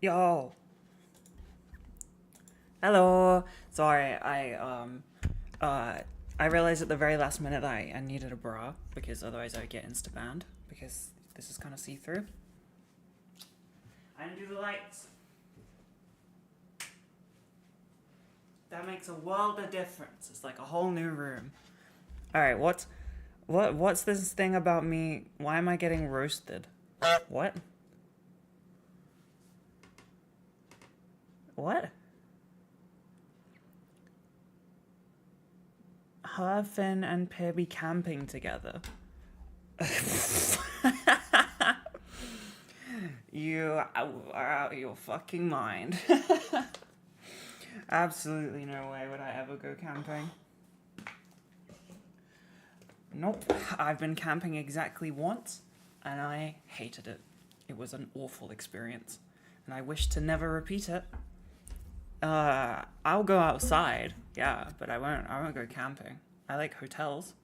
Yo. Hello. Sorry, I realized at the very last minute I needed a bra because otherwise I would get insta banned because this is kind of see through. I didn't do the lights. That makes a world of difference. It's like a whole new room. All right, what's this thing about me? Why am I getting roasted? What? What? Her, Finn, and Pibby camping together. You are out of your fucking mind. Absolutely no way would I ever go camping. Nope. I've been camping exactly once, and I hated it. It was an awful experience, and I wish to never repeat it. I'll go outside, yeah, but I won't go camping. I like hotels.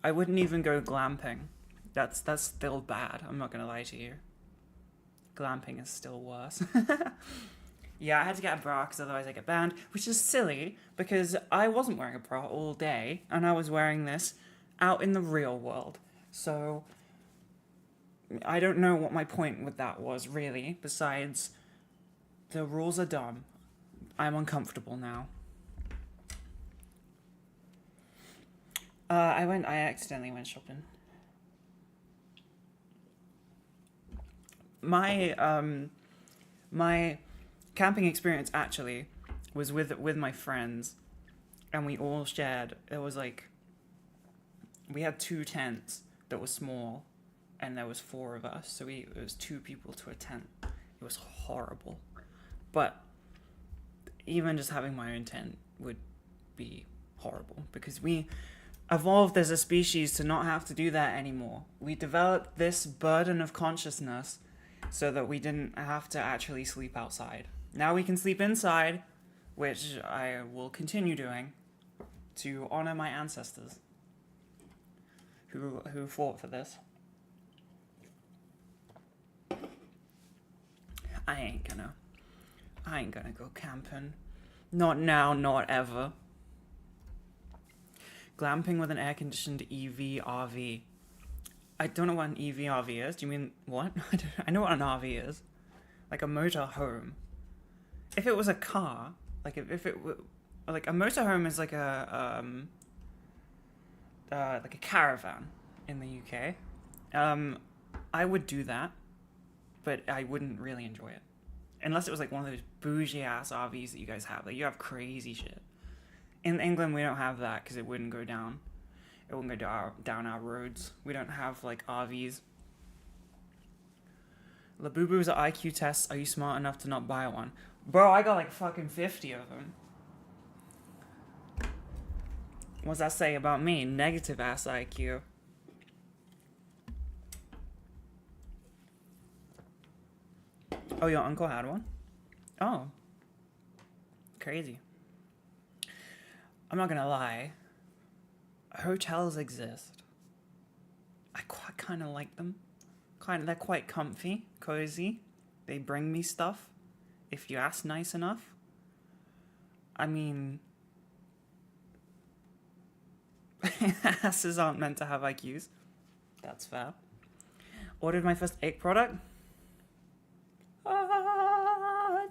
I wouldn't even go glamping. That's still bad, I'm not gonna lie to you. Glamping is still worse. Yeah, I had to get a bra because otherwise I get banned, which is silly because I wasn't wearing a bra all day and I was wearing this out in the real world. So I don't know what my point with that was really, besides the rules are dumb. I'm uncomfortable now. I accidentally went shopping. My camping experience actually was with my friends, and we all shared. It was like we had 2 tents that were small, and there was 4 of us, so it was 2 people to a tent. It was horrible, but even just having my own tent would be horrible because we evolved as a species to not have to do that anymore. We developed this burden of consciousness so that we didn't have to actually sleep outside. Now we can sleep inside, which I will continue doing to honor my ancestors who fought for this. I ain't gonna go camping. Not now, not ever. Glamping with an air-conditioned EV RV. I don't know what an EV RV is. Do you mean what? I know what an RV is. Like a motor home. If it was a car, like if it were, like a motorhome is like a caravan in the UK. I would do that, but I wouldn't really enjoy it. Unless it was like one of those bougie ass RVs that you guys have. Like you have crazy shit. In England, we don't have that because it wouldn't go down. It wouldn't go down our roads. We don't have like RVs. Labubu's are IQ tests. Are you smart enough to not buy one? Bro, I got like fucking 50 of them. What's that say about me? Negative ass IQ. Oh, your uncle had one? Oh. Crazy. I'm not gonna lie. Hotels exist. I kind of like them. They're quite comfy, cozy. They bring me stuff if you ask nice enough. I mean, asses aren't meant to have IQs. That's fair. Ordered my first egg product.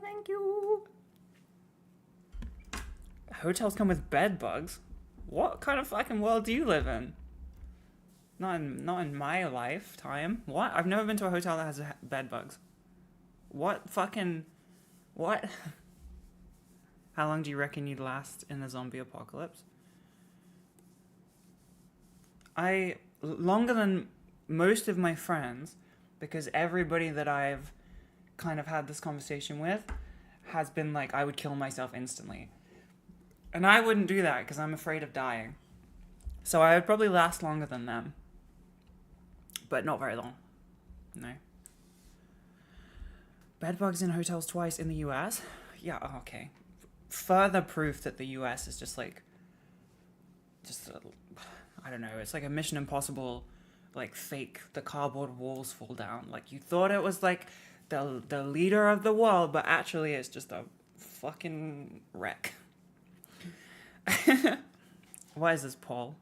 Thank you. Hotels come with bed bugs. What kind of fucking world do you live in? Not in my lifetime. What? I've never been to a hotel that has bed bugs. What? How long do you reckon you'd last in a zombie apocalypse? Longer than most of my friends, because everybody that I've kind of had this conversation with has been like, I would kill myself instantly. And I wouldn't do that because I'm afraid of dying. So I would probably last longer than them. But not very long. No. Bedbugs in hotels twice in the US? Yeah, okay. Further proof that the US is just I don't know, it's like a Mission Impossible like fake the cardboard walls fall down. Like you thought it was like the leader of the world, but actually it's just a fucking wreck. Why is this Paul?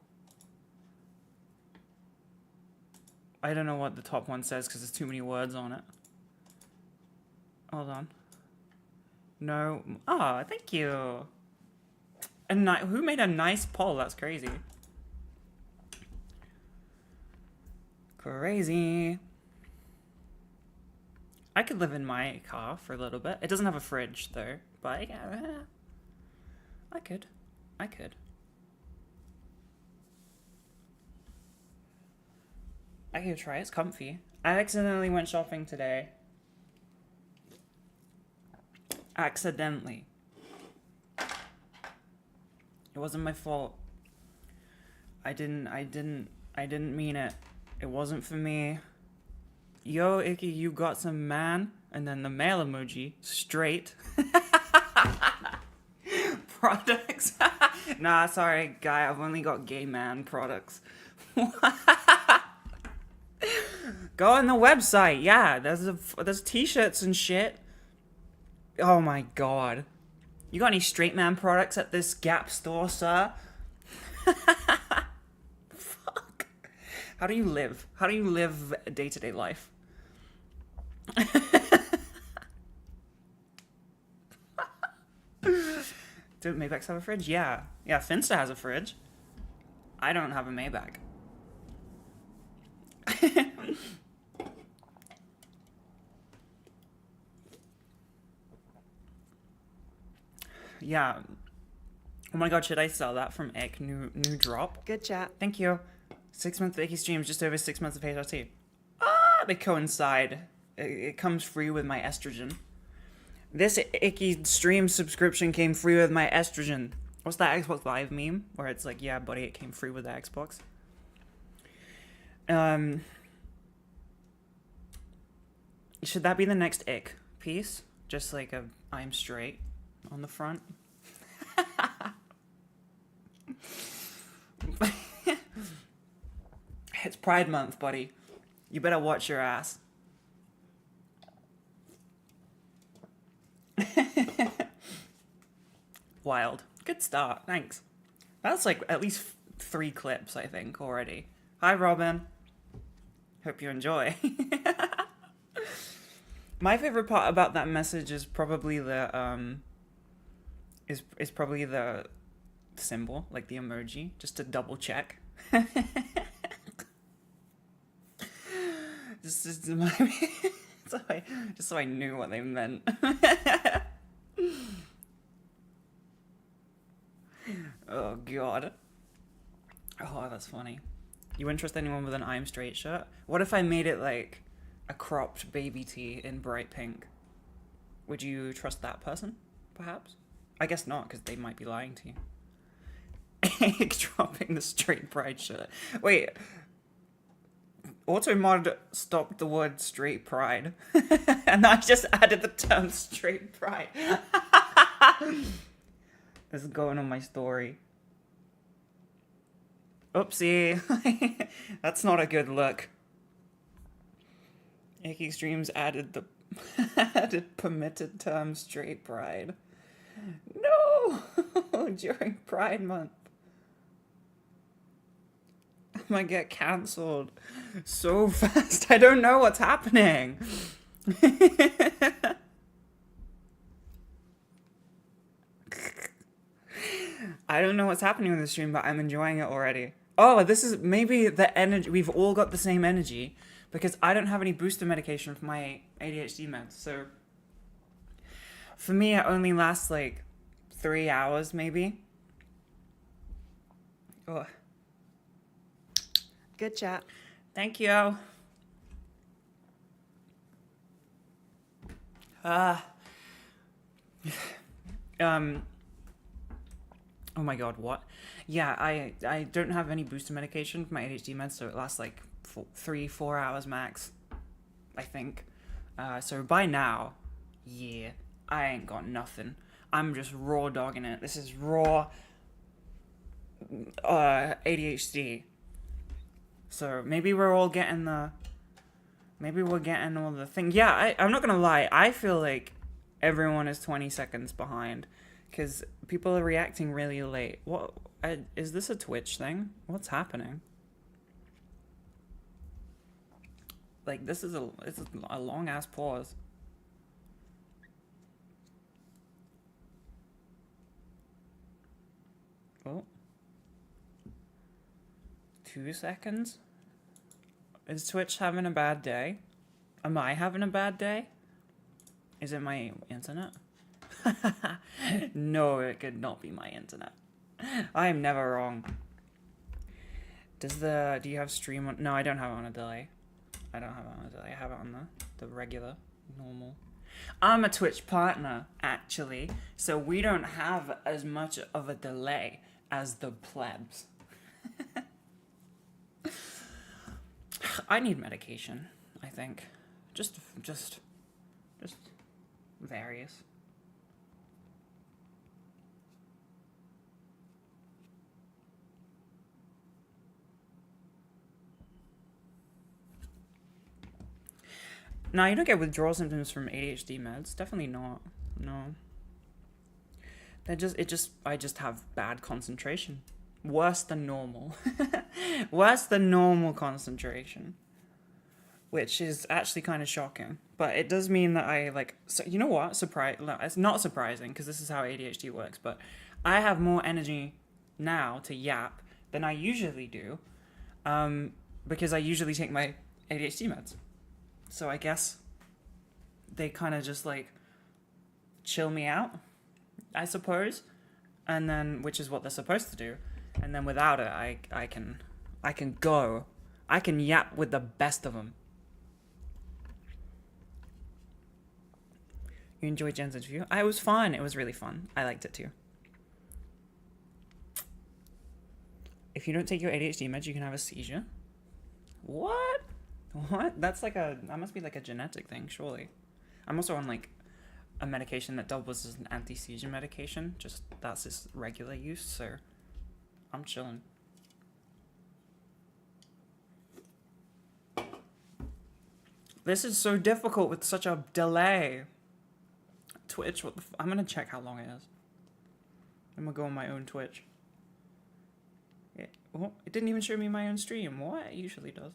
I don't know what the top one says because there's too many words on it. Hold on. No. Oh, thank you. Who made a nice poll? That's crazy. Crazy. I could live in my car for a little bit. It doesn't have a fridge though, but yeah, I could. I could try. It's comfy. I accidentally went shopping today. Accidentally. It wasn't my fault. I didn't mean it. It wasn't for me. Yo, Icky, you got some man? And then the male emoji. Straight. Products. Nah, sorry, guy. I've only got gay man products. Go on the website. Yeah, there's t-shirts and shit. Oh my god. You got any straight man products at this Gap store, sir? Fuck. How do you live? How do you live day-to-day life? Do Maybachs have a fridge? Yeah. Yeah, Finsta has a fridge. I don't have a Maybach. Yeah. Oh my god, should I sell that from Ick? New drop? Good chat. Thank you. 6 months of Icky streams, just over 6 months of HRT. Ah, they coincide. It comes free with my estrogen. This Icky stream subscription came free with my estrogen. What's that Xbox Live meme? Where it's like, yeah, buddy, it came free with the Xbox. Should that be the next Ick piece? Just like a I'm straight on the front. It's Pride Month, buddy. You better watch your ass. Wild. Good start. Thanks. That's like at least 3 clips, I think, already. Hi, Robin. Hope you enjoy. My favorite part about that message is probably the is probably the symbol, like the emoji, just to double check. just so I knew what they meant. Oh god. Oh, that's funny. You wouldn't trust anyone with an I'm straight shirt? What if I made it like a cropped baby tee in bright pink? Would you trust that person, perhaps? I guess not, because they might be lying to you. Dropping the straight pride shirt. Wait. Automod stopped the word straight pride. And I just added the term straight pride. This is going on my story. Oopsie. That's not a good look. Icky Streams added the permitted term straight pride. No! During Pride Month. I might get cancelled so fast. I don't know what's happening. I don't know what's happening with the stream, but I'm enjoying it already. Oh, this is maybe the energy. We've all got the same energy because I don't have any booster medication for my ADHD meds. So for me, it only lasts like 3 hours, maybe. Oh. Good chat. Thank you. Oh my god, what? Yeah, I don't have any booster medication for my ADHD meds, so it lasts like 3-4 hours max, I think. So by now, yeah, I ain't got nothing. I'm just raw dogging it. This is raw ADHD. So maybe we're all getting maybe we're getting all the thing. Yeah, I'm not gonna lie. I feel like everyone is 20 seconds behind because people are reacting really late. What is this a Twitch thing? What's happening? Like it's a long ass pause. Oh. 2 seconds? Is Twitch having a bad day? Am I having a bad day? Is it my internet? No, it could not be my internet. I am never wrong. Do you have stream on? No, I don't have it on a delay. I don't have it on a delay. I have it on the regular, normal. I'm a Twitch partner, actually, so we don't have as much of a delay as the plebs. I need medication, I think. Just various. No, you don't get withdrawal symptoms from ADHD meds. Definitely not. No. I just have bad concentration. Worse than normal. Worse than normal concentration. Which is actually kind of shocking. But it does mean that so you know what? No, it's not surprising because this is how ADHD works, but I have more energy now to yap than I usually do. Because I usually take my ADHD meds. So I guess they kind of just chill me out, I suppose. And then, which is what they're supposed to do. And then without it, I can yap with the best of them. You enjoyed Jen's interview? It was fun. It was really fun. I liked it too. If you don't take your ADHD meds, you can have a seizure. What? That's that must be a genetic thing, surely. I'm also on a medication that doubles as an anti-seizure medication. Just that's just regular use, so I'm chilling. This is so difficult with such a delay. Twitch, I'm gonna check how long it is. I'm gonna go on my own Twitch. It didn't even show me my own stream. What? It usually does.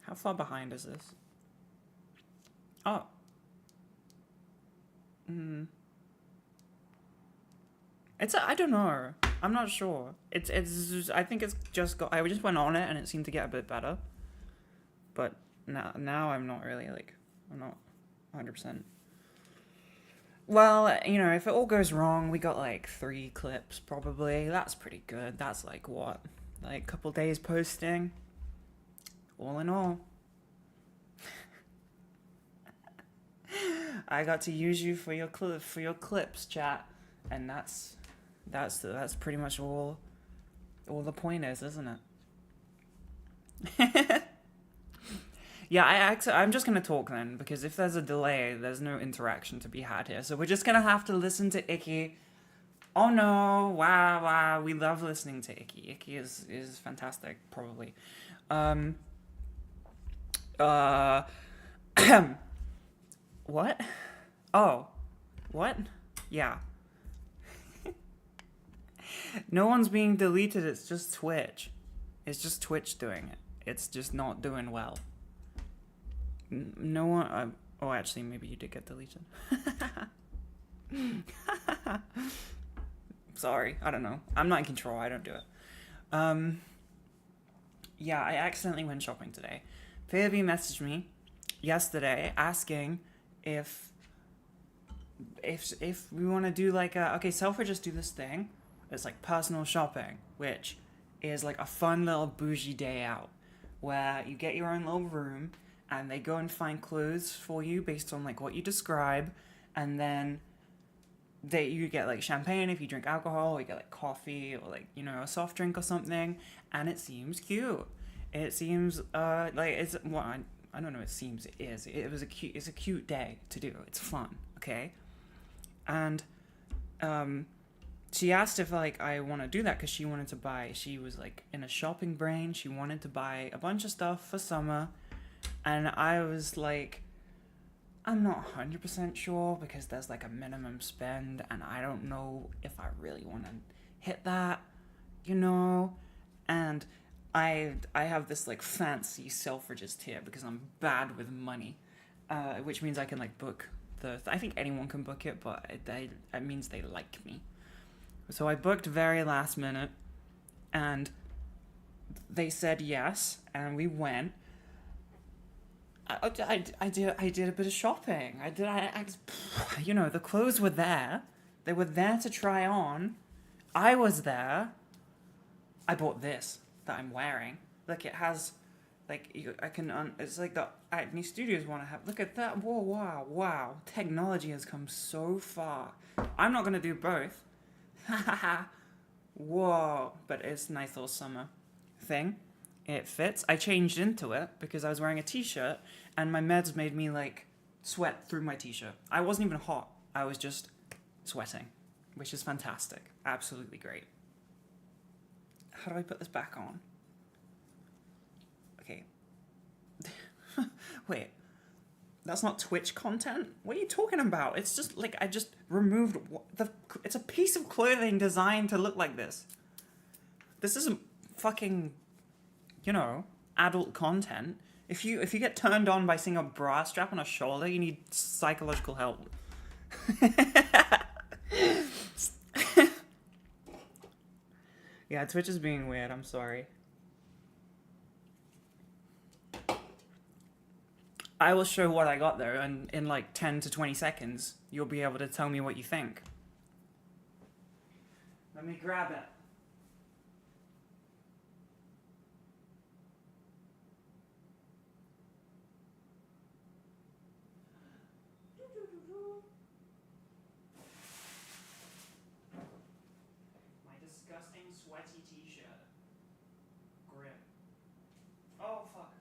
How far behind is this? Oh. I don't know. I'm not sure. I think it's just I just went on it and it seemed to get a bit better. But now I'm not really I'm not 100%. Well, if it all goes wrong, we got 3 clips probably. That's pretty good. That's what? A couple days posting. All in all. I got to use you for your clips, chat. And that's pretty much all the point is, isn't it? Yeah, I'm just going to talk then, because if there's a delay, there's no interaction to be had here. So we're just going to have to listen to Icky. Oh no, wow, we love listening to Icky. Icky is fantastic, probably. What? Oh, what? Yeah. No one's being deleted, it's just Twitch. It's just Twitch doing it. It's just not doing well. No one... actually, maybe you did get deleted. Sorry, I don't know. I'm not in control, I don't do it. Yeah, I accidentally went shopping today. Phoebe messaged me yesterday asking if we want to do okay, Selfridge just do this thing. It's personal shopping, which is a fun little bougie day out where you get your own little room and they go and find clothes for you based on what you describe, and then you get champagne if you drink alcohol, or you get coffee or a soft drink or something, and it seems cute. It seems it's what I don't know. It seems it is. It's a cute day to do. It's fun. Okay, and she asked if like I want to do that because she was like in a shopping brain. She wanted to buy a bunch of stuff for summer, and I was like, I'm not 100% sure because there's like a minimum spend, and I don't know if I really want to hit that, you know. And I have this like fancy Selfridges tier because I'm bad with money, which means I can like book I think anyone can book it, but it means they like me. So I booked very last minute, and they said yes, and we went. I did a bit of shopping. You know, the clothes were there. They were there to try on. I was there. I bought this that I'm wearing. Look, it has, like, it's like the Acne Studios one I have. Look at that. Whoa, wow. Technology has come so far. I'm not going to do both. Whoa. But it's a nice little summer thing. It fits. I changed into it because I was wearing a t-shirt and my meds made me like sweat through my t-shirt. I wasn't even hot. I was just sweating, which is fantastic. Absolutely great. How do I put this back on? Okay. Wait. That's not Twitch content? What are you talking about? It's just like I just removed it's a piece of clothing designed to look like this. This isn't fucking, you know, adult content. If you get turned on by seeing a bra strap on a shoulder, you need psychological help. Yeah, Twitch is being weird. I'm sorry. I will show what I got there, and in like 10 to 20 seconds, you'll be able to tell me what you think. Let me grab it. My disgusting sweaty t-shirt. Grim. Oh, fuck.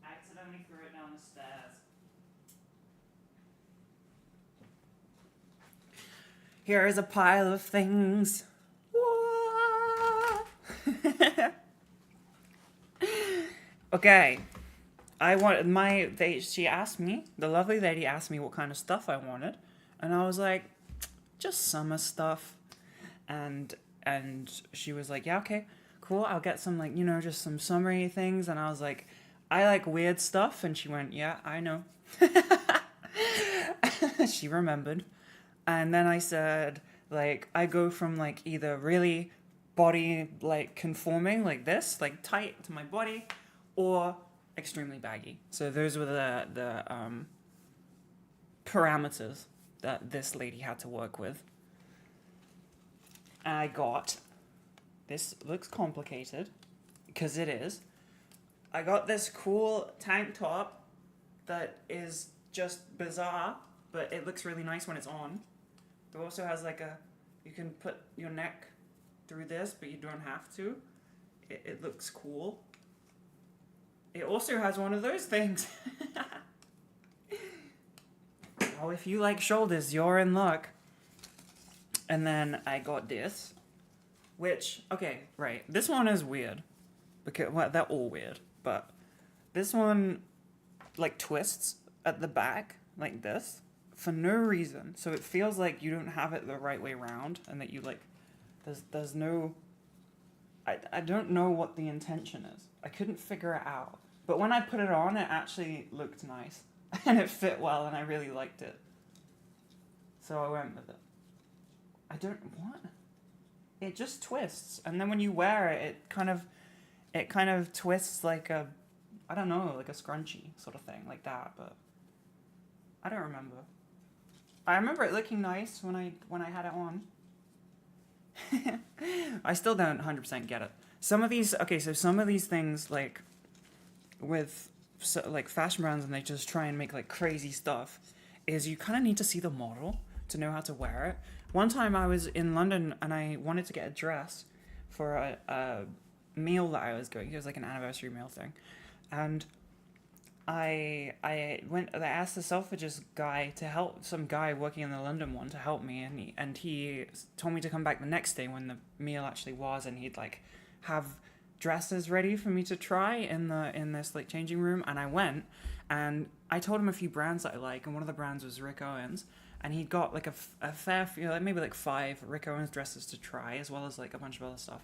Accidentally threw it down the stairs. Here is a pile of things. Okay. She asked me, the lovely lady asked me what kind of stuff I wanted, and I was like, just summer stuff. And she was like, yeah, okay, cool, I'll get some, like, you know, just some summery things. And I was like, I like weird stuff. And she went, yeah, I know. She remembered. And then I said, like, I go from, like, either really body, like, conforming, like this, like, tight to my body, or extremely baggy. So those were the parameters that this lady had to work with. I got, this looks complicated, because it is. I got this cool tank top that is just bizarre, but it looks really nice when it's on. It also has like you can put your neck through this, but you don't have to. It looks cool. It also has one of those things. Oh, if you like shoulders, you're in luck. And then I got this, which, okay, right. This one is weird. Because, well, they're all weird. But this one, like, twists at the back, like this, for no reason. So it feels like you don't have it the right way around, and that you, like, there's no... I don't know what the intention is. I couldn't figure it out. But when I put it on, it actually looked nice. And it fit well, and I really liked it. So I went with it. What? It just twists. And then when you wear it, it kind of twists like a, I don't know, like a scrunchie sort of thing, like that, but I don't remember. I remember it looking nice when I had it on. I still don't 100% get it. Some of these things, like, with, like, fashion brands, and they just try and make, like, crazy stuff, is you kind of need to see the model to know how to wear it. One time I was in London, and I wanted to get a dress for a meal that I was going. It was, like, an anniversary meal thing. And I asked the Selfridges guy to help, some guy working in the London one to help me, and he told me to come back the next day when the meal actually was, and he'd like have dresses ready for me to try in this like changing room. And I went, and I told him a few brands that I like, and one of the brands was Rick Owens, and he'd got like a fair few, like maybe like 5 Rick Owens dresses to try, as well as like a bunch of other stuff.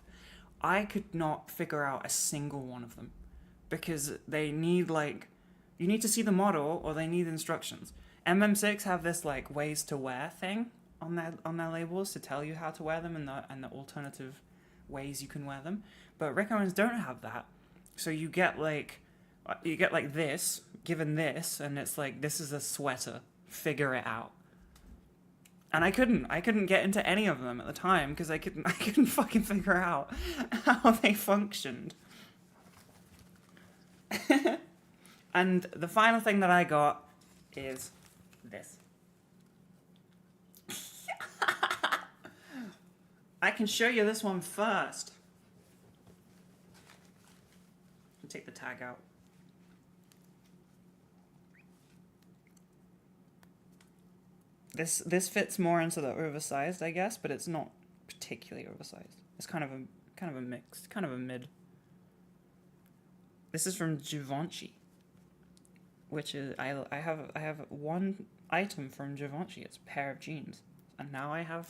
I could not figure out a single one of them because they need like, you need to see the model or they need instructions. MM6 have this like ways to wear thing on their labels to tell you how to wear them and the alternative ways you can wear them. But Rick Owens don't have that. So you get like this, given this, and it's like, this is a sweater, figure it out. And I couldn't get into any of them at the time because I couldn't fucking figure out how they functioned. And the final thing that I got is this. I can show you this one first. I'll take the tag out. This fits more into the oversized, I guess, but it's not particularly oversized. It's kind of a mix, kind of a mid. This is from Givenchy, which is I have one item from Givenchy. It's a pair of jeans, and now I have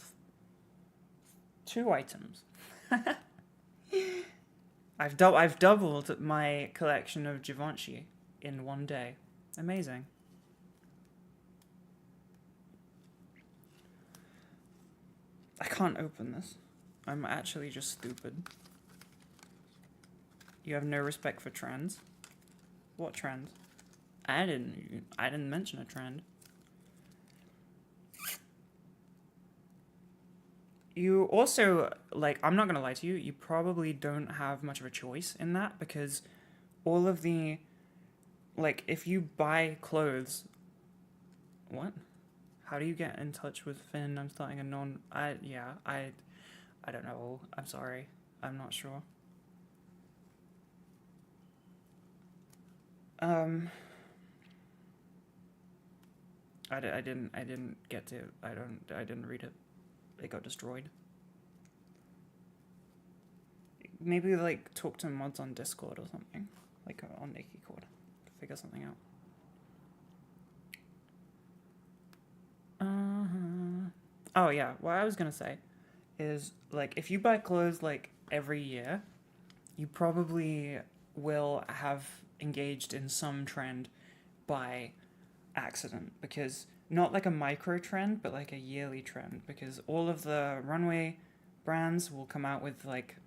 2 items. I've doubled my collection of Givenchy in one day. Amazing. I can't open this. I'm actually just stupid. You have no respect for trends. What trends? I didn't mention a trend. You also, like, I'm not gonna lie to you, you probably don't have much of a choice in that because all of the, like, if you buy clothes, what? How do you get in touch with Finn? I'm starting a I don't know. I'm sorry. I'm not sure. I didn't get to, I didn't read it. It got destroyed. Maybe, like, talk to mods on Discord or something. Like, on Nikicord. Figure something out. Oh yeah, what I was gonna say is, like, if you buy clothes like every year, you probably will have engaged in some trend by accident, because not like a micro trend, but like a yearly trend, because all of the runway brands will come out with like,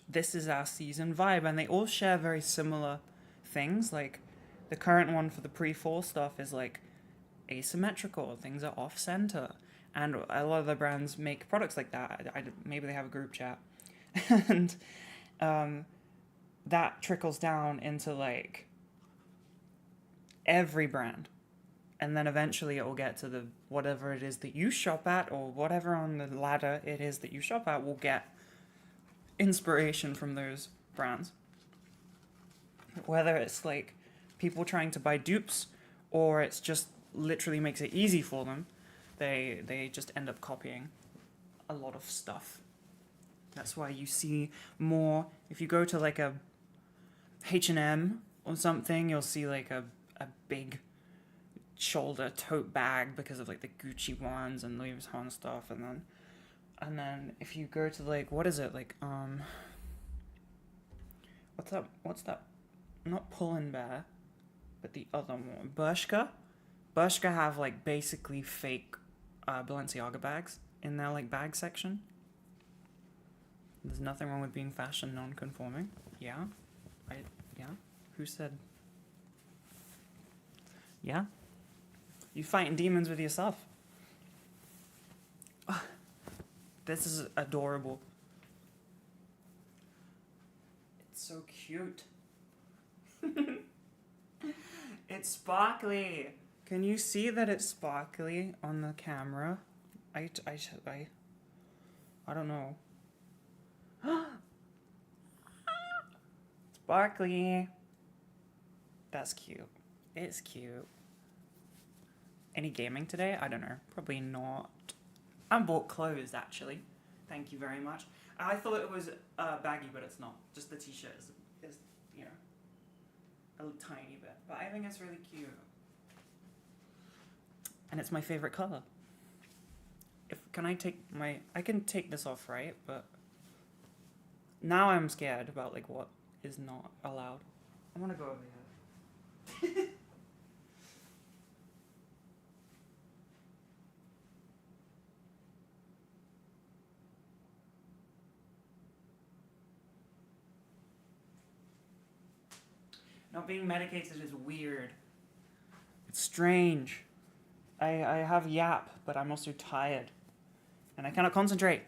this is our season vibe, and they all share very similar things. Like the current one for the pre-fall stuff is like asymmetrical, things are off center, and a lot of the brands make products like that. Maybe they have a group chat and that trickles down into like every brand, and then eventually it will get to the whatever it is that you shop at, or whatever on the ladder it is that you shop at will get inspiration from those brands, whether it's like people trying to buy dupes or it's just literally makes it easy for them. They just end up copying a lot of stuff. That's why you see more, if you go to like a H&M or something, you'll see like a big shoulder tote bag because of like the Gucci ones and Louis Vuitton stuff, and then if you go to like, what is it, like what's that, not Pull and Bear, but the other one, Bershka have like basically fake Balenciaga bags in their like bag section. There's nothing wrong with being fashion non-conforming. Yeah, who said? Yeah, you fighting demons with yourself. This is adorable. It's so cute. It's sparkly. Can you see that it's sparkly on the camera? I don't know. Sparkly. That's cute. It's cute. Any gaming today? I don't know. Probably not. I bought clothes, actually. Thank you very much. I thought it was baggy, but it's not. Just the t-shirt is, you know, a tiny bit. But I think it's really cute. And it's my favorite color. I can take this off, right? But now I'm scared about, like, what is not allowed. I want to go over here. Not being medicated is weird. It's strange. I have yap, but I'm also tired. And I cannot concentrate.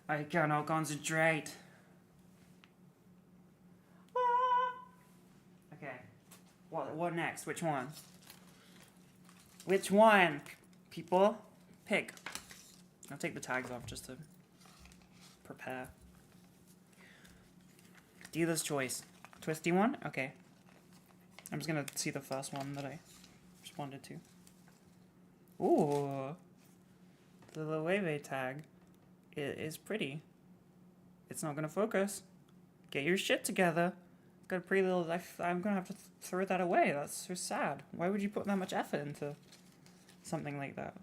I cannot concentrate. Okay. What next? Which one? Which one? People? Pick. I'll take the tags off just to prepare. Dealer's choice. Twisty one? Okay. I'm just gonna see the first one that I responded to. Ooh. The Loewe tag is pretty. It's not gonna focus. Get your shit together. Got a pretty little life. I'm gonna have to throw that away. That's so sad. Why would you put that much effort into something like that?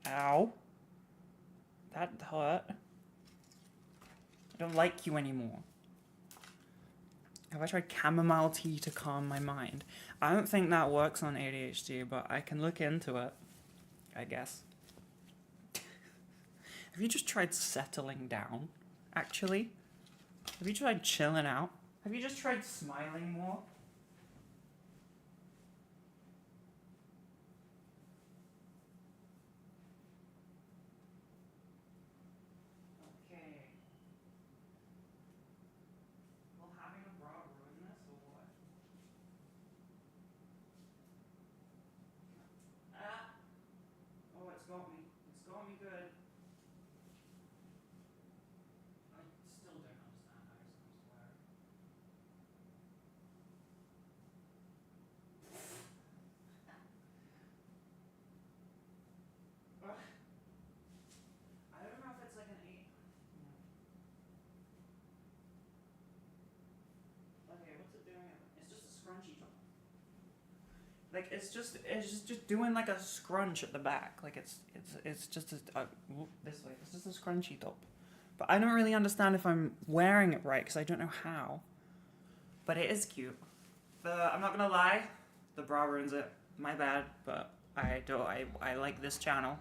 Ow. That hurt. I don't like you anymore. Have I tried chamomile tea to calm my mind? I don't think that works on ADHD, but I can look into it, I guess. Have you just tried settling down, actually? Have you tried chilling out? Have you just tried smiling more? Got me good. I still don't understand how you're supposed to wear it. I don't know if it's like an 8. Okay, what's it doing? It's just a scrunchy top. Like it's just doing like a scrunch at the back. Like it's just this way. It's just a scrunchy top. But I don't really understand if I'm wearing it right because I don't know how. But it is cute. I'm not gonna lie, the bra ruins it. My bad, but I like this channel,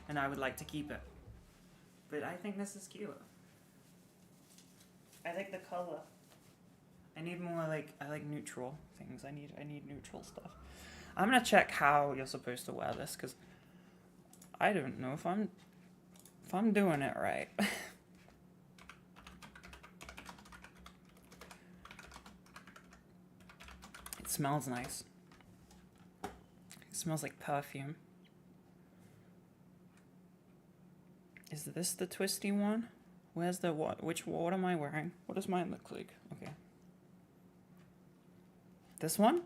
and I would like to keep it. But I think this is cute. I like the color. I need more I like neutral things. I need neutral stuff. I'm gonna check how you're supposed to wear this because I don't know if I'm doing it right. It smells nice. It smells like perfume. Is this the twisty one? Where's the what? What am I wearing? What does mine look like? Okay. This one?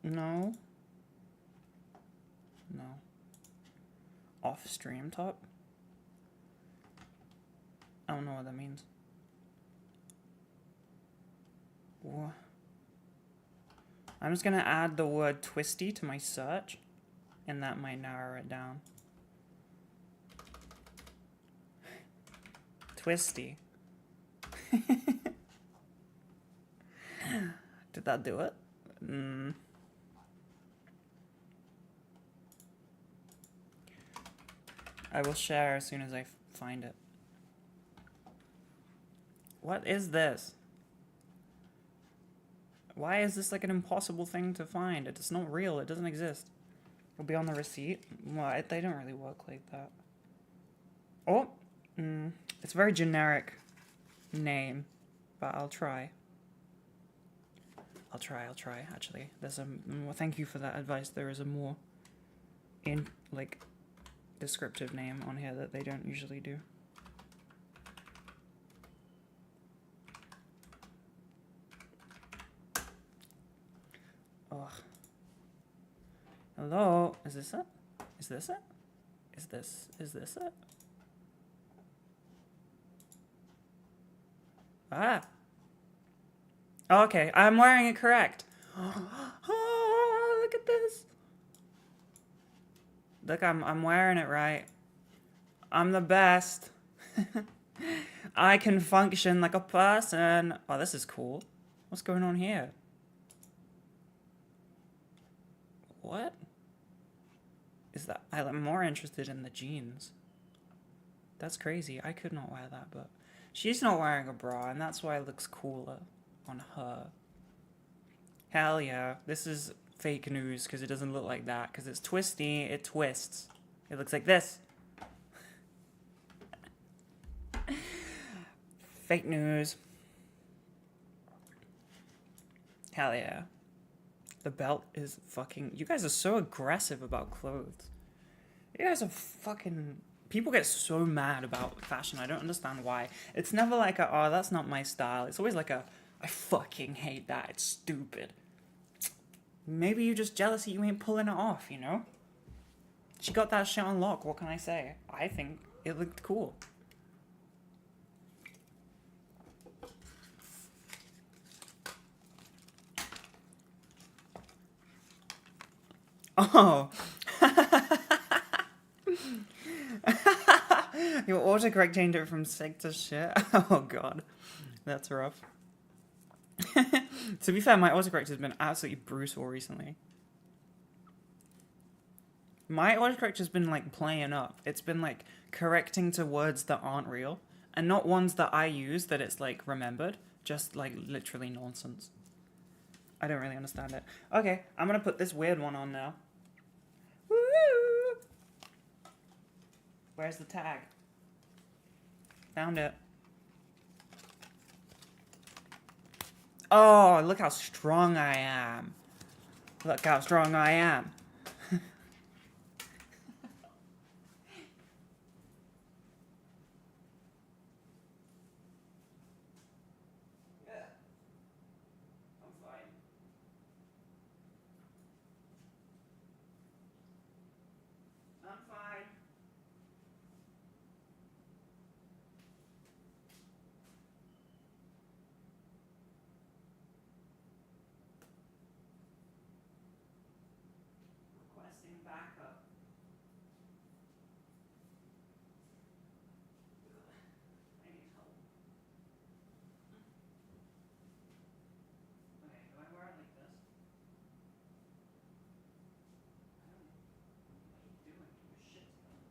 No. No. Off stream top? I don't know what that means. What? I'm just gonna add the word twisty to my search, and that might narrow it down. Twisty. Did that do it? I will share as soon as I find it. What is this? Why is this like an impossible thing to find? It's not real. It doesn't exist. It'll be on the receipt. Well, they don't really work like that. Oh, it's a very generic name, but I'll try. I'll try, actually. There's thank you for that advice. There is a more, descriptive name on here that they don't usually do. Ugh. Hello? Is this it? Is this it? Is this it? Ah. Oh, okay, I'm wearing it correct. Oh, look at this. Look, I'm wearing it right. I'm the best. I can function like a person. Oh, this is cool. What's going on here? What? Is that? I'm more interested in the jeans. That's crazy. I could not wear that, but she's not wearing a bra, and that's why it looks cooler on her. Hell yeah. This is fake news because it doesn't look like that. Because it's twisty. It twists. It looks like this. Fake news. Hell yeah. The belt is fucking... You guys are so aggressive about clothes. You guys are fucking... People get so mad about fashion. I don't understand why. It's never like a, oh, that's not my style. It's always like a, I fucking hate that. It's stupid. Maybe you're just jealous that you ain't pulling it off, you know? She got that shit on lock. What can I say? I think it looked cool. Oh. Your autocorrect changed it from sick to shit. Oh god. That's rough. To be fair, my autocorrect has been absolutely brutal recently. My autocorrect has been like playing up. It's been like correcting to words that aren't real. And not ones that I use that it's like remembered. Just like literally nonsense. I don't really understand it. Okay, I'm gonna put this weird one on now. Woo! Where's the tag? Found it. Oh, look how strong I am. Look how strong I am. Backup. I need help. Okay, do I wear it like this? I don't know. What are you doing? Your shit's done.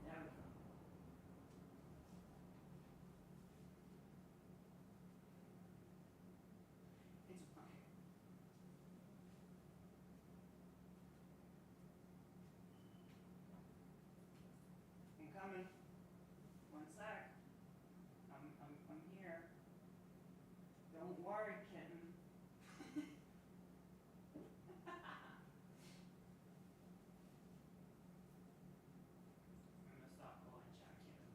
There we go. It's okay. I'm coming. One sec. I'm here. Don't worry, kitten. I'm gonna stop calling Jack kitten.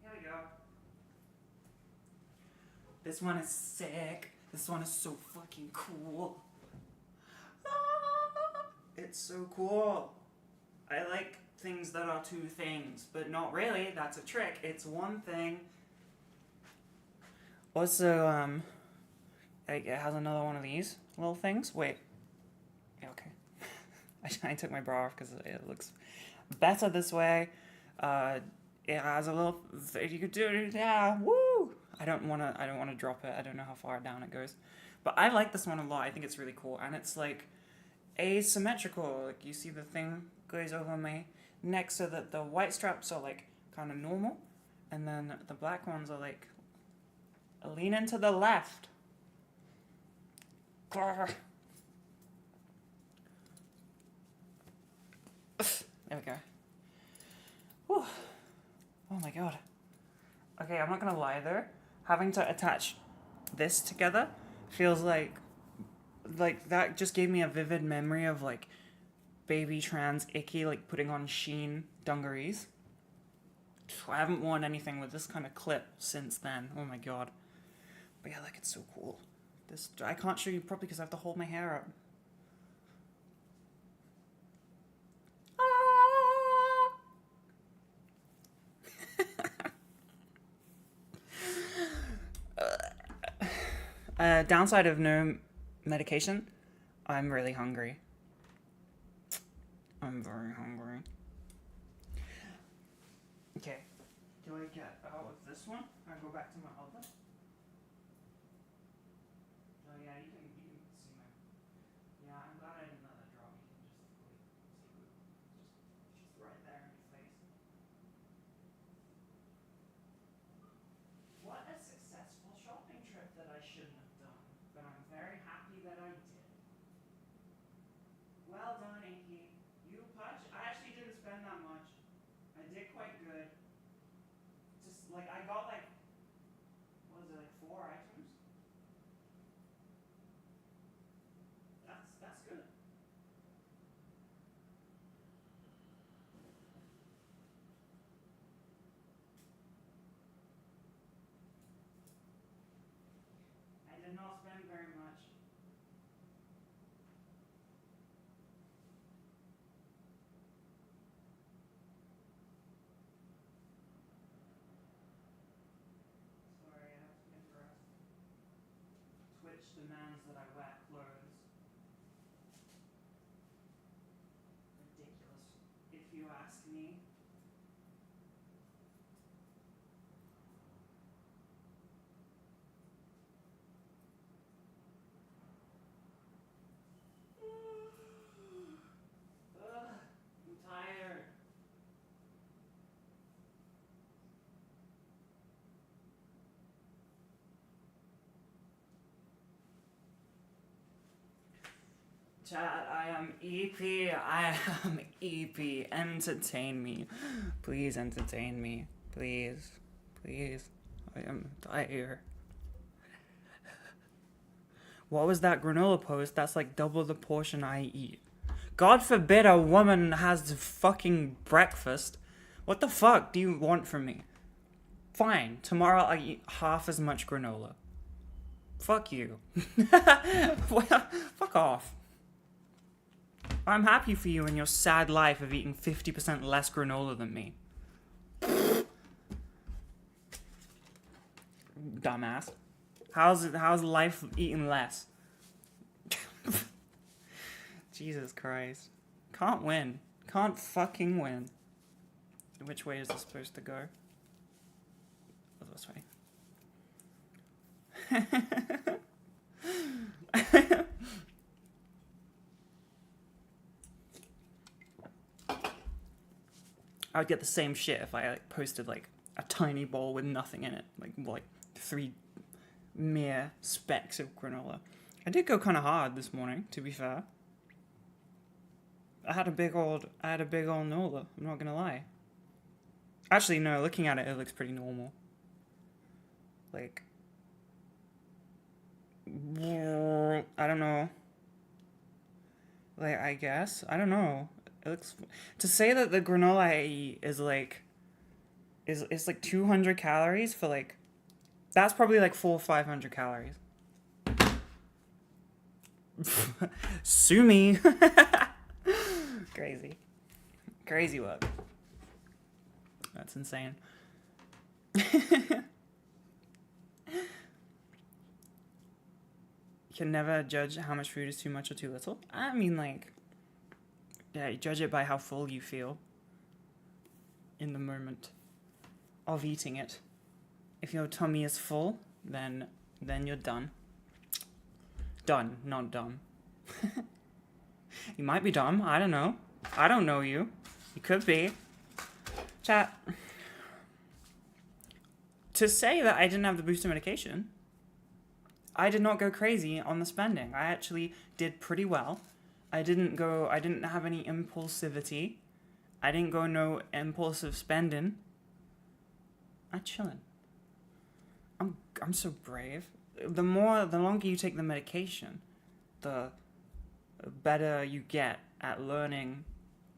Here we go. This one is sick. This one is so fucking cool. Ah, it's so cool. I like things that are two things, but not really. That's a trick. It's one thing. Also, it has another one of these little things. Wait. Okay. I took my bra off because it looks better this way. It has a little. You could do it. Yeah. Woo. I don't wanna drop it. I don't know how far down it goes, but I like this one a lot. I think it's really cool, and it's like asymmetrical. Like you see the thing goes over my neck so that the white straps are like kind of normal, and then the black ones are like leaning to the left. There we go. Whew. Oh my god. Okay, I'm not gonna lie though. Having to attach this together feels like that just gave me a vivid memory of like baby trans icky, like putting on Sheen dungarees. I haven't worn anything with this kind of clip since then. Oh my god. But yeah, like, it's so cool. This, I can't show you properly because I have to hold my hair up. Downside of no medication, I'm really hungry. I'm very hungry. Okay, do I get out of this one and go back to my other? Oh yeah, you can see my. Yeah, I'm glad I didn't let that drop. You can just right there in your face. What a successful shopping trip that I shouldn't have done, but I'm very happy that I did. Well done, Inky. You punch. I actually didn't spend that much. I did quite good. Just like I got like, what was it, like 4 items? That's good. I did not spend very much. Sorry, I have to interrupt. Twitch demands that I wear clothes. Ridiculous, if you ask me. Ugh, I'm tired. Chat, I am EP. I am EP. Entertain me. Please entertain me. Please. Please. I am tired. What was that granola post? That's like double the portion I eat. God forbid a woman has fucking breakfast. What the fuck do you want from me? Fine, tomorrow I eat half as much granola. Fuck you. Fuck off. I'm happy for you in your sad life of eating 50% less granola than me. Dumbass. How's life eating less? Jesus Christ. Can't win. Can't fucking win. Which way is this supposed to go? Oh, this way. I would get the same shit if I like posted like a tiny bowl with nothing in it, like 3 mere specks of granola. I did go kind of hard this morning, to be fair. I had a big old Nola, I'm not gonna lie. Actually, no, looking at it, it looks pretty normal. Like, I don't know. Like, I guess, I don't know. It looks, to say that the granola I eat is like 200 calories for like, that's probably like 400 or 500 calories. Sue me. Crazy work. That's insane. You can never judge how much food is too much or too little. I mean, like, yeah, you judge it by how full you feel in the moment of eating it. If your tummy is full, then you're done. Done, not dumb. You might be dumb, I don't know. I don't know you. You could be. Chat. To say that I didn't have the booster medication, I did not go crazy on the spending. I actually did pretty well. I didn't have any impulsivity. I didn't go no impulsive spending. I'm chilling. I'm so brave. The longer you take the medication, the better you get at learning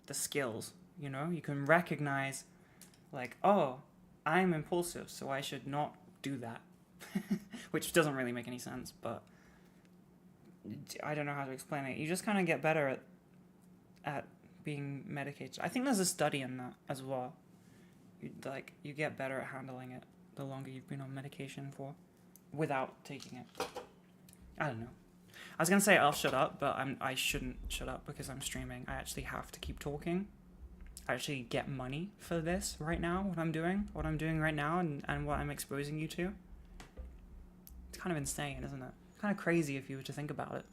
the skills, you know? You can recognize, like, oh, I'm impulsive, so I should not do that. Which doesn't really make any sense, but I don't know how to explain it. You just kind of get better at being medicated. I think there's a study in that as well. You get better at handling it the longer you've been on medication for, without taking it. I don't know. I was gonna say I'll shut up, but I shouldn't shut up because I'm streaming. I actually have to keep talking. I actually get money for this right now, what I'm doing right now, and what I'm exposing you to. It's kind of insane, isn't it? It's kind of crazy if you were to think about it.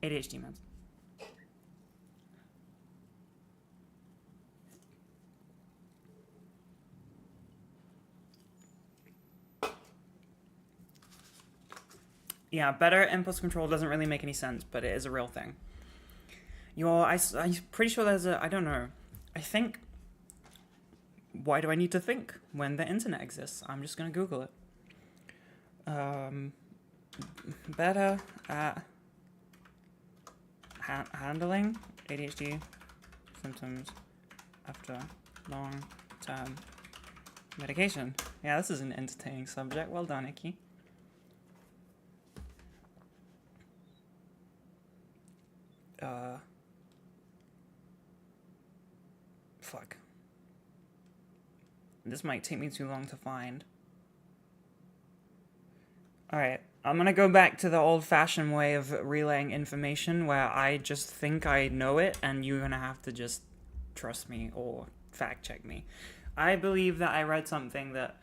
ADHD meds. Yeah, better impulse control doesn't really make any sense, but it is a real thing. I'm pretty sure there's I don't know. I think, why do I need to think when the internet exists? I'm just going to Google it. Better at handling ADHD symptoms after long-term medication. Yeah, this is an entertaining subject. Well done, Icky. Fuck. This might take me too long to find. Alright, I'm gonna go back to the old-fashioned way of relaying information where I just think I know it and you're gonna have to just trust me or fact-check me. I believe that I read something that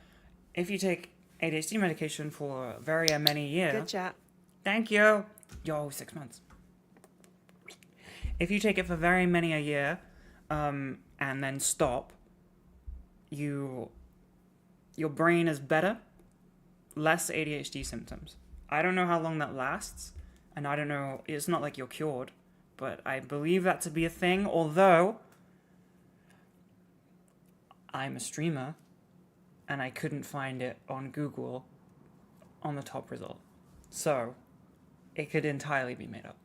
if you take ADHD medication for very many years... Good chat. Thank you! Yo, 6 months. If you take it for very many a year, and then stop, your brain is better, less ADHD symptoms. I don't know how long that lasts, and I don't know, it's not like you're cured, but I believe that to be a thing, although I'm a streamer, and I couldn't find it on Google on the top result. So, it could entirely be made up.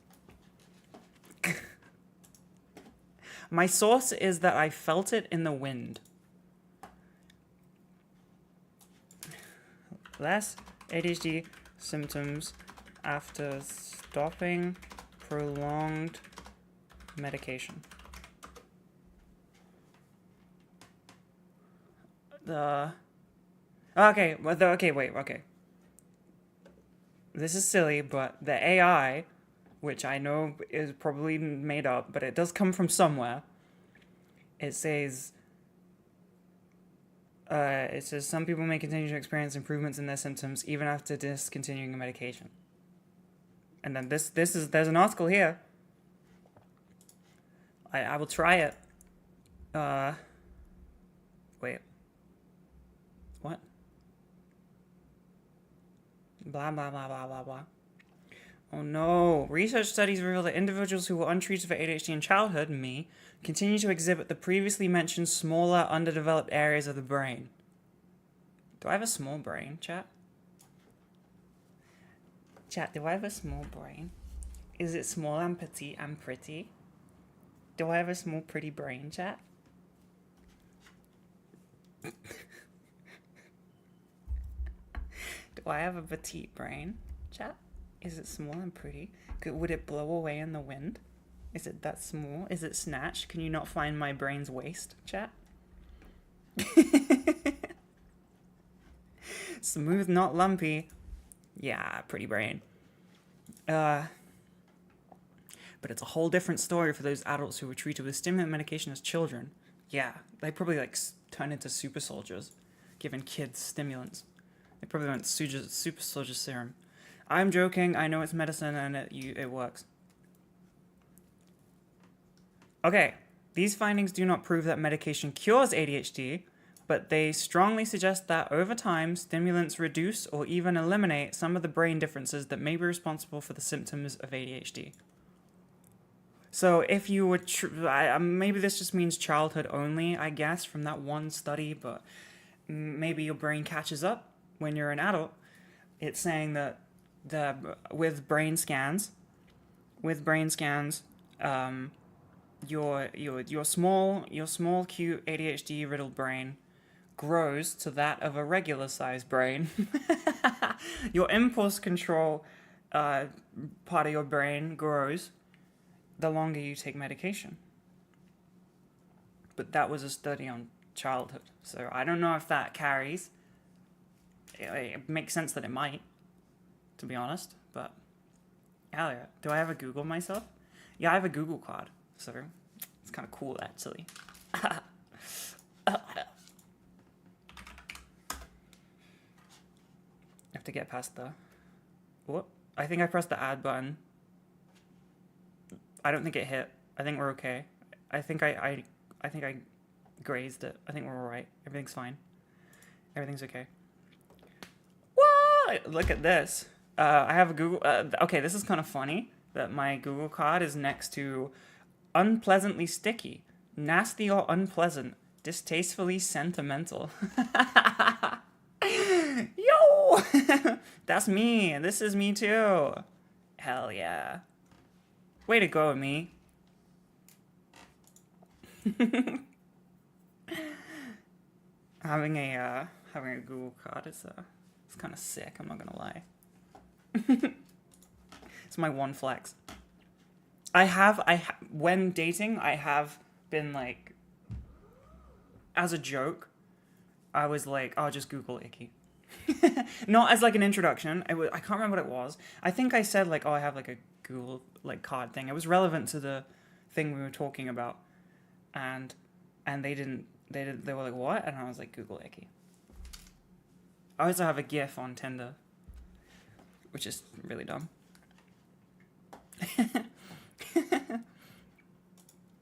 My source is that I felt it in the wind. Less ADHD symptoms after stopping prolonged medication. Okay. This is silly, but the AI, which I know is probably made up, but it does come from somewhere. It says some people may continue to experience improvements in their symptoms even after discontinuing a medication. And then there's an article here. I will try it. Wait. What? Blah, blah, blah, blah, blah, blah. Oh no. Research studies reveal that individuals who were untreated for ADHD in childhood, me, continue to exhibit the previously mentioned smaller, underdeveloped areas of the brain. Do I have a small brain, chat? Chat, do I have a small brain? Is it small and petite and pretty? Do I have a small, pretty brain, chat? Do I have a petite brain, chat? Is it small and pretty? Would it blow away in the wind? Is it that small? Is it snatched? Can you not find my brain's waist, chat? Smooth, not lumpy. Yeah, pretty brain. But it's a whole different story for those adults who were treated with stimulant medication as children. Yeah, they probably turn into super soldiers, giving kids stimulants. They probably went super soldier serum. I'm joking. I know it's medicine and it works. Okay, these findings do not prove that medication cures ADHD, but they strongly suggest that over time, stimulants reduce or even eliminate some of the brain differences that may be responsible for the symptoms of ADHD. So if you were, maybe this just means childhood only, I guess, from that one study, but maybe your brain catches up when you're an adult. It's saying that with brain scans, your small cute ADHD riddled brain grows to that of a regular sized brain. Your impulse control part of your brain grows the longer you take medication. But that was a study on childhood, so I don't know if that carries. It makes sense that it might, to be honest, but hell yeah. Do I have a Google myself? Yeah, I have a Google card, so it's kind of cool, actually. I have to get past the... What? I think I pressed the add button. I don't think it hit. I think we're okay. I think I grazed it. I think we're alright. Everything's fine. Everything's okay. What? Look at this. I have a Google... okay, this is kind of funny that my Google card is next to unpleasantly sticky, nasty or unpleasant, distastefully sentimental. Yo! That's me. This is me too. Hell yeah. Way to go, me. Having a Google card is it's kind of sick. I'm not gonna lie. It's my one flex. When dating, I have been like, as a joke, I was like, I'll just Google icky. Not as like an introduction. I can't remember what it was. I think I said like, oh, I have like a Google like card thing. It was relevant to the thing we were talking about, and they were like, what? And I was like, Google icky. I also have a GIF on Tinder, which is really dumb.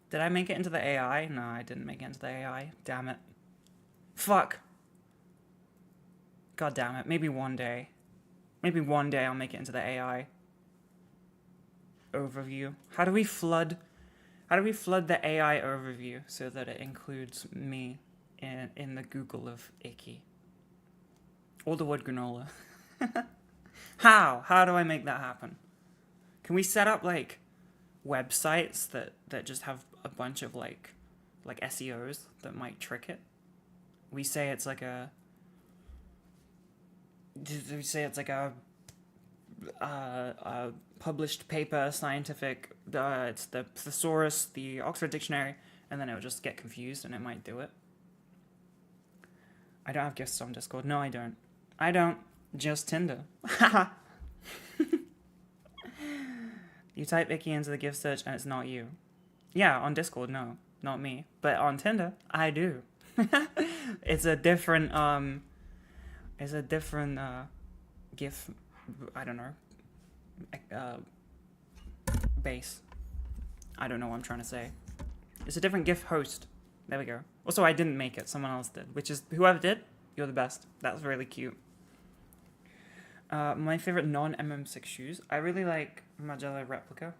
Did I make it into the AI? No, I didn't make it into the AI. Damn it. Fuck. God damn it. Maybe one day. Maybe one day I'll make it into the AI overview. How do we flood the AI overview so that it includes me in the Google of icky? Or the word granola. How? How do I make that happen? Can we set up like websites that just have a bunch of like SEOs that might trick it? We say it's like a published paper, scientific, it's the thesaurus, the Oxford Dictionary, and then it would just get confused and it might do it. I don't have gifts on Discord. No, I don't. Just Tinder. You type icky into the gift search and it's not you. Yeah, on Discord, no, not me. But on Tinder, I do. It's a different GIF, I don't know, base. I don't know what I'm trying to say. It's a different GIF host. There we go. Also, I didn't make it. Someone else did, which is whoever did, you're the best. That's really cute. My favorite non-MM6 shoes. I really like Magella Replica.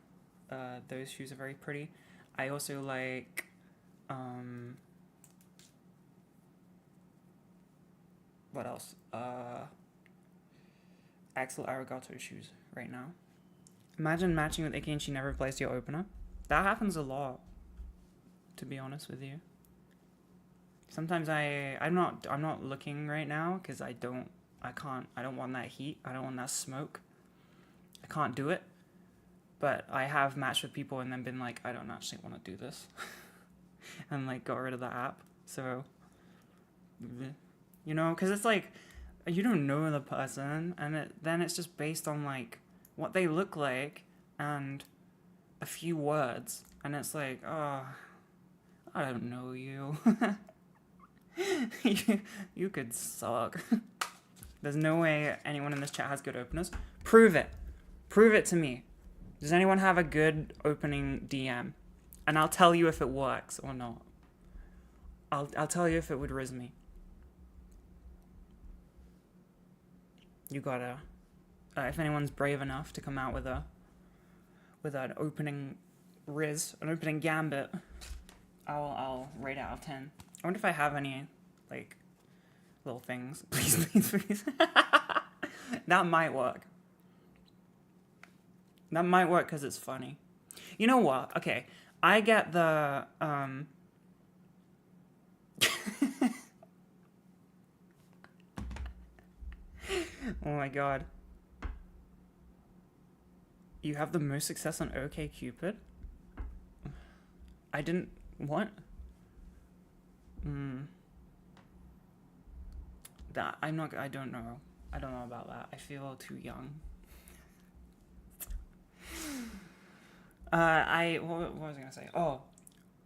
Those shoes are very pretty. I also like what else? Axel Arigato shoes right now. Imagine matching with Icky and she never replaced your opener. That happens a lot, to be honest with you. Sometimes I'm not looking right now because I don't want that heat. I don't want that smoke. I can't do it. But I have matched with people and then been like, I don't actually want to do this. And like got rid of the app. So, you know, because it's like, you don't know the person, and then it's just based on like what they look like and a few words. And it's like, oh, I don't know you. You could suck. There's no way anyone in this chat has good openers. Prove it. Prove it to me. Does anyone have a good opening DM? And I'll tell you if it works or not. I'll tell you if it would riz me. You gotta... if anyone's brave enough to come out with an opening riz, an opening gambit, I'll rate out of 10. I wonder if I have any, like, little things. Please, please, please. That might work. That might work because it's funny. You know what? Okay, I get the oh my god. You have the most success on OkCupid? I didn't what? That I'm not I don't know. I don't know about that. I feel too young. What was I gonna say? Oh,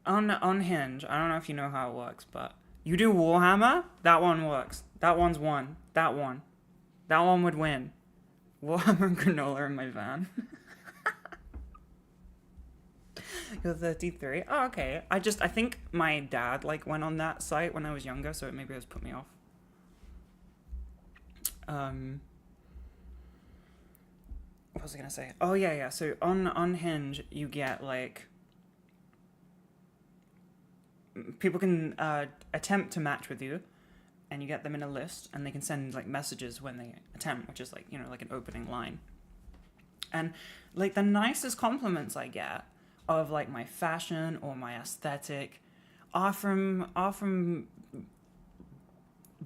on Hinge. I don't know if you know how it works, but you do Warhammer. That one works. That one's won. That one would win. Warhammer and granola in my van. You're 33. Oh, okay. I think my dad like went on that site when I was younger, so maybe it has put me off. What was I gonna say? Oh yeah. So on Hinge, you get like people can attempt to match with you, and you get them in a list, and they can send like messages when they attempt, which is like like an opening line. And like the nicest compliments I get of like my fashion or my aesthetic are from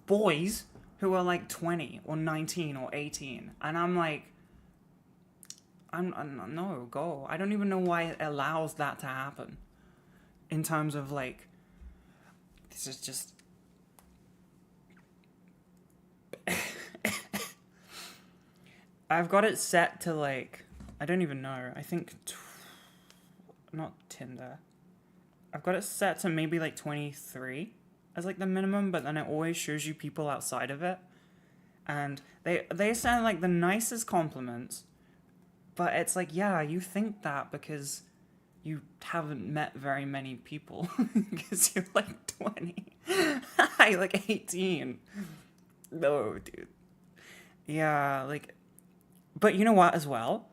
boys who are like 20 or 19 or 18, and I'm like, I'm no go. I don't even know why it allows that to happen. In terms of like, this is just. I've got it set to like, I don't even know. I think, not Tinder. I've got it set to maybe like 23 as like the minimum, but then it always shows you people outside of it, and they send like the nicest compliments. But it's like, yeah, you think that because you haven't met very many people. Because you're like 20. I like 18. No, dude. Yeah, like... But you know what, as well?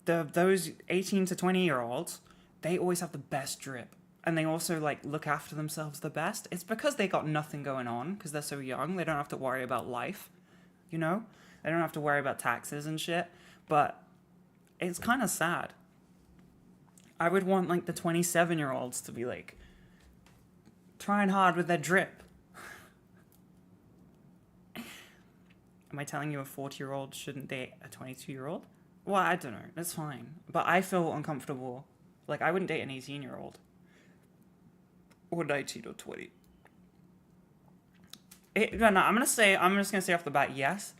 Those 18 to 20-year-olds, they always have the best drip. And they also, like, look after themselves the best. It's because they got nothing going on, because they're so young. They don't have to worry about life, you know? They don't have to worry about taxes and shit, but it's kind of sad. I would want, like, the 27-year-olds to be, like, trying hard with their drip. Am I telling you a 40-year-old shouldn't date a 22-year-old? Well, I don't know. That's fine. But I feel uncomfortable. Like, I wouldn't date an 18-year-old. Or 19 or 20. I'm just going to say off the bat, yes.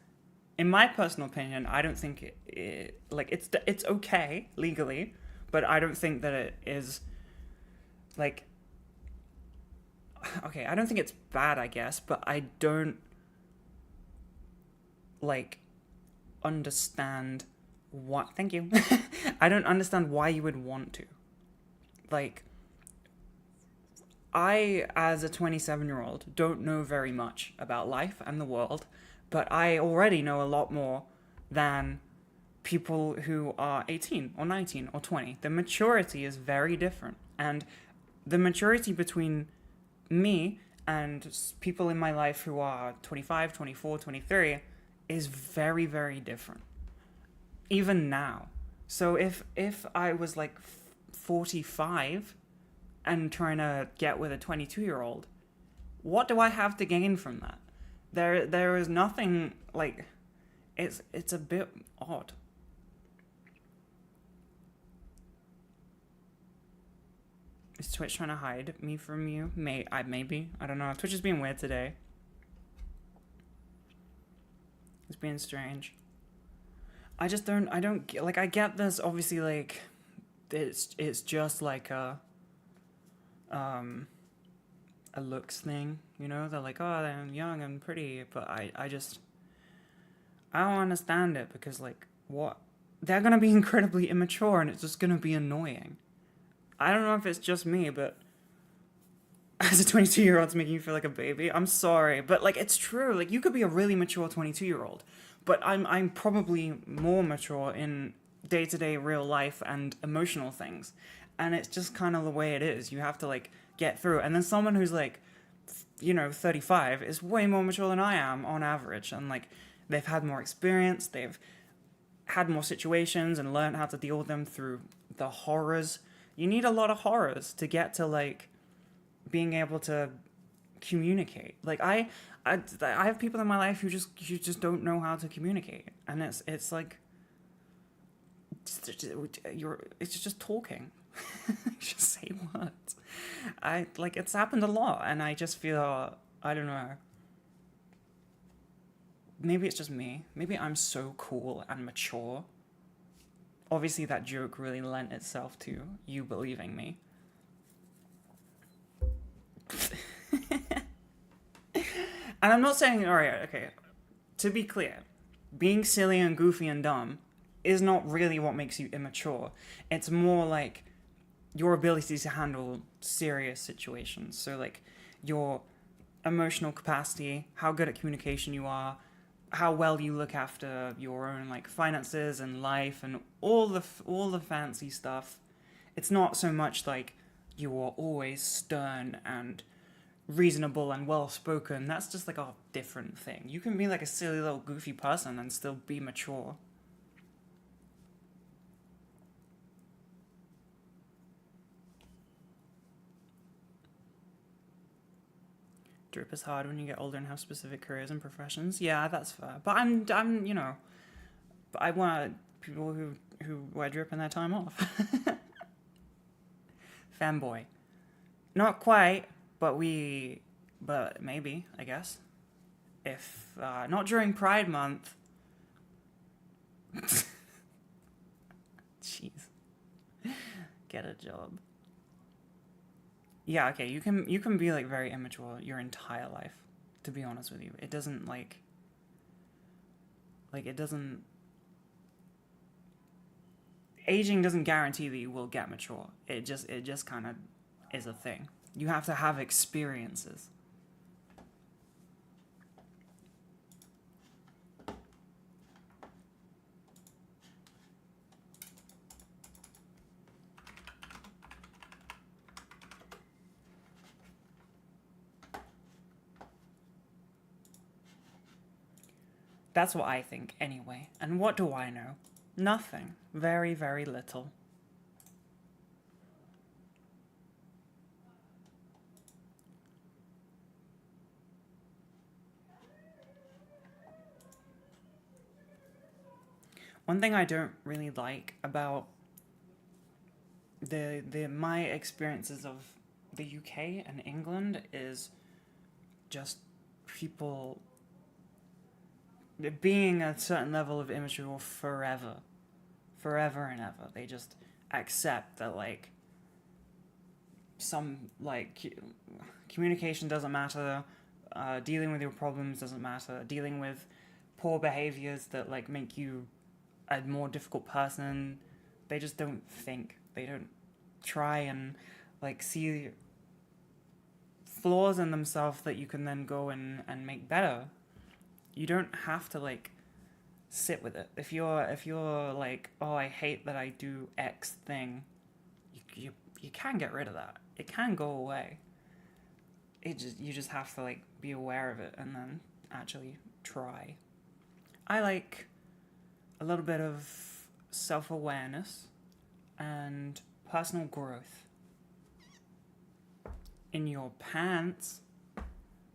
In my personal opinion, I don't think it's okay legally, but I don't think that it is, like, okay, I don't think it's bad, I guess, but I don't, like, understand what, thank you, I don't understand why you would want to. Like, I, as a 27-year-old, don't know very much about life and the world, but I already know a lot more than people who are 18 or 19 or 20. The maturity is very different. And the maturity between me and people in my life who are 25, 24, 23 is very, very different. Even now. So if I was like 45 and trying to get with a 22-year-old, what do I have to gain from that? There is nothing, like, it's a bit odd. Is Twitch trying to hide me from you? Maybe. I don't know. Twitch is being weird today. It's being strange. I get this, obviously, like, it's just like a looks thing, you know? They're like, oh, I'm young and pretty, but I don't understand it, because, like, what? They're gonna be incredibly immature, and it's just gonna be annoying. I don't know if it's just me, but as a 22-year-old, it's making you feel like a baby. I'm sorry, but, like, it's true. Like, you could be a really mature 22-year-old, but I'm probably more mature in day-to-day real life and emotional things, and it's just kind of the way it is. You have to, like, get through it. And then someone who's, like, 35 is way more mature than I am on average, and, like, they've had more experience, they've had more situations and learned how to deal with them through the horrors. You need a lot of horrors to get to like being able to communicate. Like I have people in my life who just don't know how to communicate, and it's like it's just talking. Just say words. It's happened a lot, and I just feel, I don't know. Maybe it's just me. Maybe I'm so cool and mature. Obviously, that joke really lent itself to you believing me. And I'm not saying, alright, okay, to be clear, being silly and goofy and dumb is not really what makes you immature. It's more like your ability to handle serious situations. So like your emotional capacity, how good at communication you are, how well you look after your own like finances and life and all the fancy stuff. It's not so much like you are always stern and reasonable and well spoken. That's just like a different thing. You can be like a silly little goofy person and still be mature. Drip is hard when you get older and have specific careers and professions. Yeah, that's fair. But I'm you know, but I want people who wear drip in their time off. Fanboy. Not quite, but maybe, I guess. If not during Pride Month. Jeez. Get a job. Yeah, okay, you can be like very immature your entire life, to be honest with you. It doesn't aging doesn't guarantee that you will get mature. It just kind of is a thing. You have to have experiences. That's what I think, anyway. And what do I know? Nothing. Very, very little. One thing I don't really like about my experiences of the UK and England is just people being a certain level of immature forever and ever. They just accept that like some like communication doesn't matter, dealing with your problems doesn't matter, dealing with poor behaviors that like make you a more difficult person. They just don't think. They don't try and like see flaws in themselves that you can then go and make better. You don't have to like sit with it. If you're like, oh, I hate that I do X thing, you can get rid of that. It can go away. You just have to like be aware of it and then actually try. I like a little bit of self-awareness and personal growth. In your pants.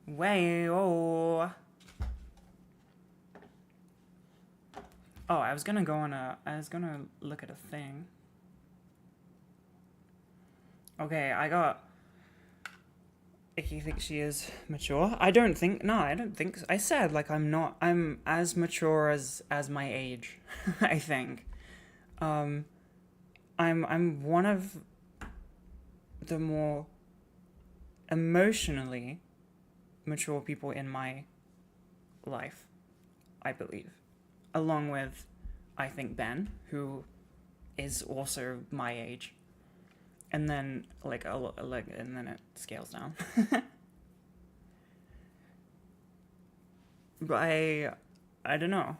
Way-oh. Oh, I was gonna look at a thing. Okay, Icky thinks she is mature. I don't think so. I said, like, I'm as mature as my age, I think. I'm one of the more emotionally mature people in my life, I believe. Along with, I think, Ben, who is also my age. And then, and then it scales down. But I don't know.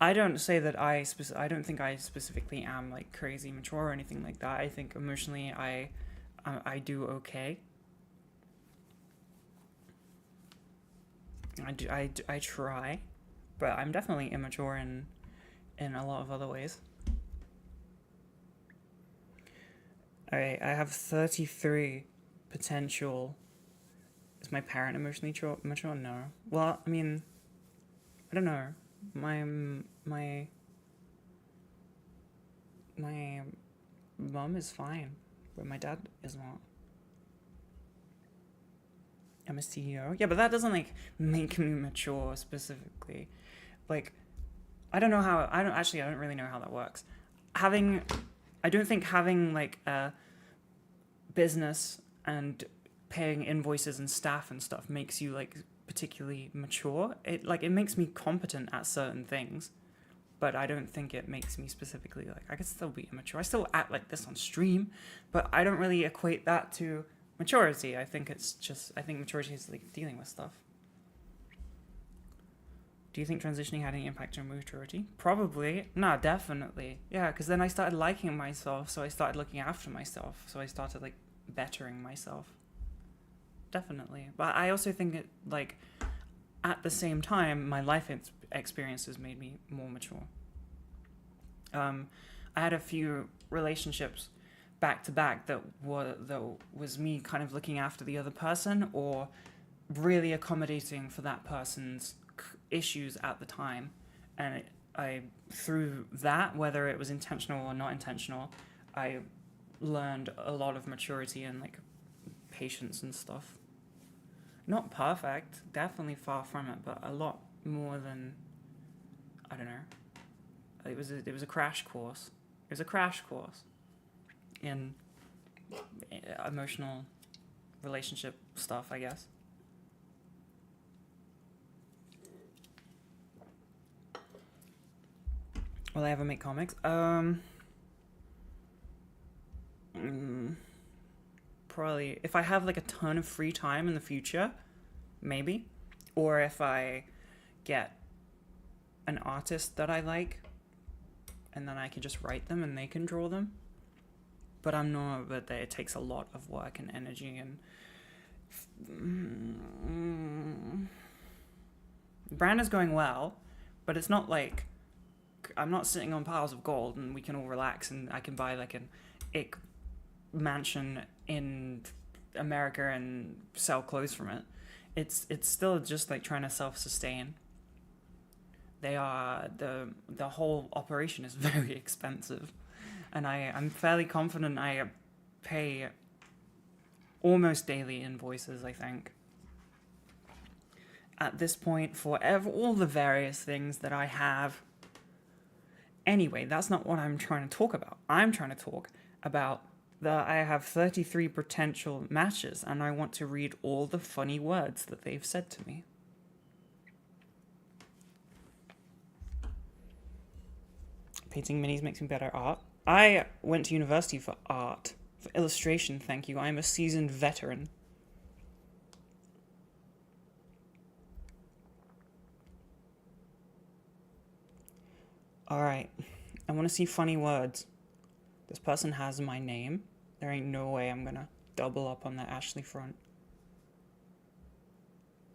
I don't say that I don't think I specifically am like crazy mature or anything like that. I think emotionally I do okay. I try, but I'm definitely immature in a lot of other ways. Alright, I have 33 potential. Is my parent emotionally mature? No. Well, I mean, I don't know. My mom is fine, but my dad is not. I'm a CEO. Yeah, but that doesn't like make me mature specifically. Like, I don't really know how that works. I don't think having like a business and paying invoices and staff and stuff makes you like particularly mature. It makes me competent at certain things, but I don't think it makes me specifically like, I could still be immature. I still act like this on stream, but I don't really equate that to maturity. I think maturity is like dealing with stuff. Do you think transitioning had any impact on maturity? Probably. No, definitely. Yeah, because then I started liking myself, so I started looking after myself, so I started like bettering myself. Definitely. But I also think it like at the same time my life experiences made me more mature. I had a few relationships back to back that was me kind of looking after the other person or really accommodating for that person's issues at the time, and I through that, whether it was intentional or not intentional, I learned a lot of maturity and like patience and stuff. Not perfect, definitely far from it, but a lot more than, I don't know. It was a crash course. It was a crash course in emotional relationship stuff, I guess. Will I ever make comics? Probably if I have like a ton of free time in the future, maybe. Or if I get an artist that I like and then I can just write them and they can draw them. But it takes a lot of work and energy and brand is going well, but it's not like I'm not sitting on piles of gold and we can all relax and I can buy like an ick mansion in America and sell clothes from it. It's still just like trying to self-sustain. The whole operation is very expensive, and I'm fairly confident I pay almost daily invoices, I think, at this point for all the various things that I have. Anyway, that's not what I'm trying to talk about. I'm trying to talk about that I have 33 potential matches, and I want to read all the funny words that they've said to me. Painting minis makes me better at art. I went to university for art. For illustration, thank you. I'm a seasoned veteran. Alright. I want to see funny words. This person has my name. There ain't no way I'm gonna double up on that Ashley front.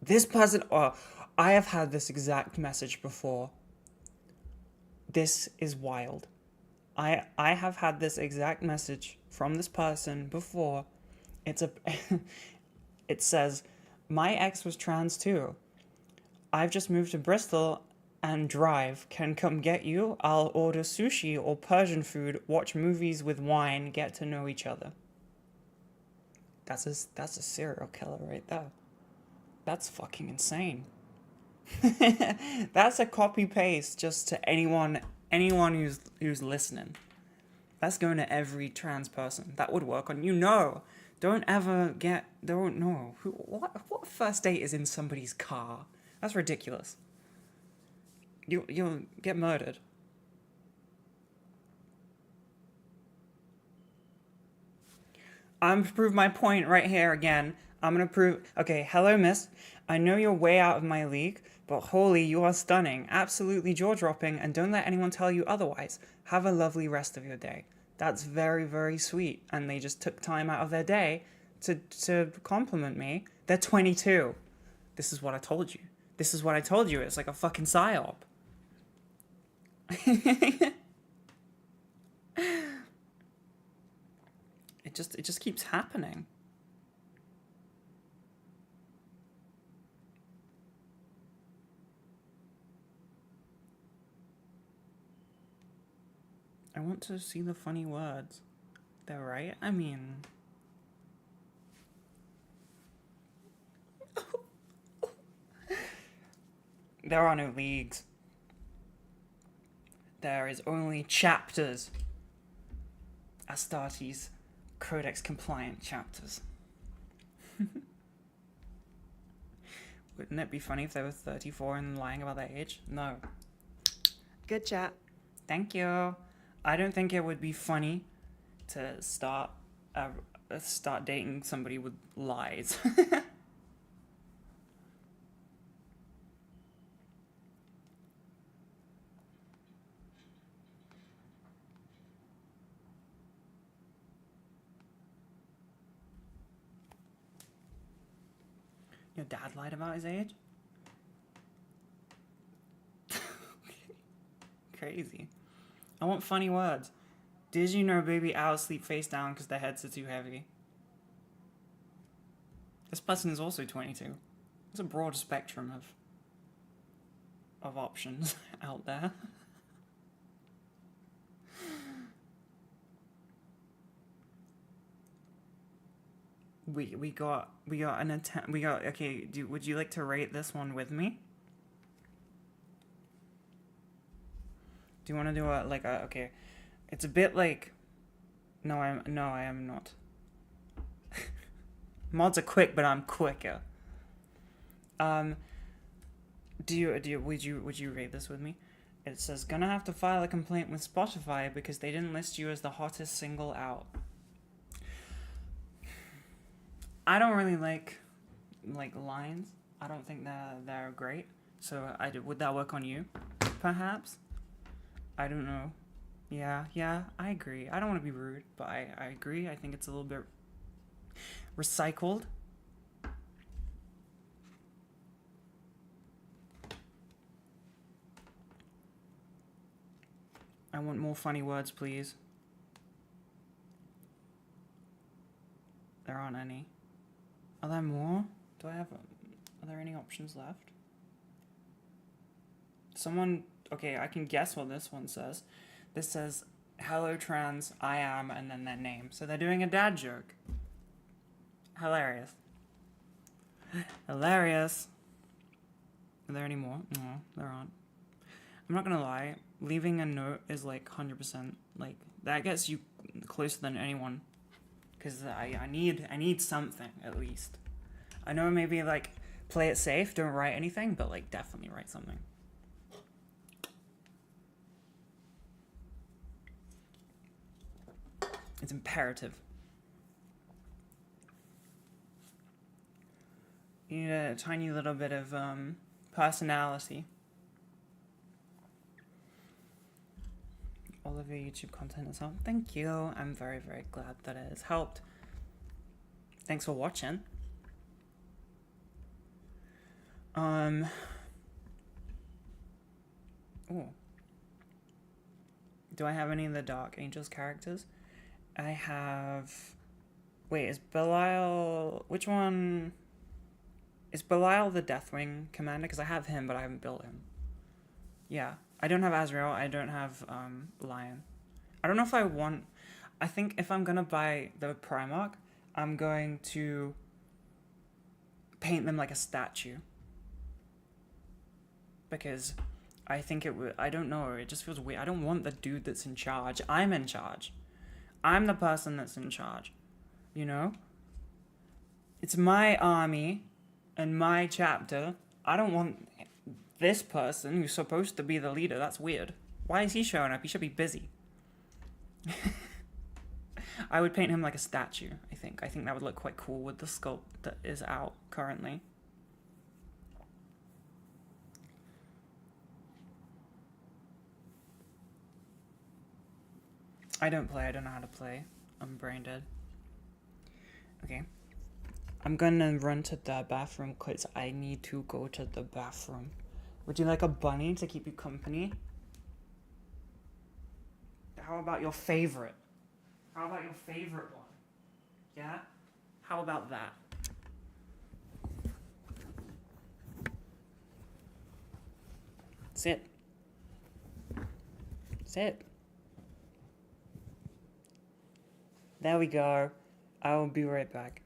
This person... Oh, I have had this exact message before. This is wild. I have had this exact message from this person before. It says, my ex was trans too. I've just moved to Bristol and drive. Can come get you. I'll order sushi or Persian food, watch movies with wine, get to know each other. That's a serial killer right there. That's fucking insane. That's a copy paste just to anyone who's listening. That's going to every trans person. That would work on Don't know what first date is in somebody's car. That's ridiculous. You'll get murdered. I'm to prove my point right here again. I'm gonna prove. Okay, hello, miss. I know you're way out of my league, but holy, you are stunning. Absolutely jaw-dropping, and don't let anyone tell you otherwise. Have a lovely rest of your day. That's very, very sweet. And they just took time out of their day to compliment me. They're 22. This is what I told you. This is what I told you. It's like a fucking psyop. It just keeps happening. I want to see the funny words. They're right. I mean, there are no leagues. There is only chapters. Astartes Codex compliant chapters. Wouldn't it be funny if they were 34 and lying about their age? No. Good chat. Thank you. I don't think it would be funny to start dating somebody with lies. Your dad lied about his age? Crazy. I want funny words. Did you know baby owls sleep face down because their heads are too heavy? This person is also 22. There's a broad spectrum of options out there. We got an attempt. Okay. Would you like to rate this one with me? Do you want to do okay? It's a bit like. No, I am not. Mods are quick, but I'm quicker. Would you rate this with me? It says gonna have to file a complaint with Spotify because they didn't list you as the hottest single out. I don't really like lines. I don't think they're great. So would that work on you? Perhaps. I don't know. Yeah, I agree. I don't want to be rude, but I agree. I think it's a little bit recycled. I want more funny words, please. There aren't any. Are there more? Are there any options left? Okay, I can guess what this one says. This says, hello trans, I am, and then their name. So they're doing a dad joke. Hilarious. Hilarious. Are there any more? No, there aren't. I'm not gonna lie, leaving a note is 100%, that gets you closer than anyone. Because I need something, at least. I know maybe, play it safe, don't write anything, but, definitely write something. It's imperative. You need a tiny little bit of, personality. All of your YouTube content has helped. Thank you. I'm very, very glad that it has helped. Thanks for watching. Ooh. Do I have any of the Dark Angels characters? I have... Wait, is Belial... Which one... Is Belial the Deathwing commander? Because I have him, but I haven't built him. Yeah. I don't have Azrael. I don't have Lion. I don't know if I want... I think if I'm going to buy the Primarch, I'm going to paint them like a statue. Because I think it would... I don't know. It just feels weird. I don't want the dude that's in charge. I'm in charge. I'm the person that's in charge. You know? It's my army and my chapter. I don't want this person who's supposed to be the leader. That's weird. Why is he showing up? He should be busy. I would paint him like a statue, I think. I think that would look quite cool with the sculpt that is out currently. I don't play. I don't know how to play. I'm brain dead. Okay. I'm gonna run to the bathroom because I need to go to the bathroom. Would you like a bunny to keep you company? How about your favorite? How about your favorite one? Yeah? How about that? Sit. Sit. There we go. I will be right back.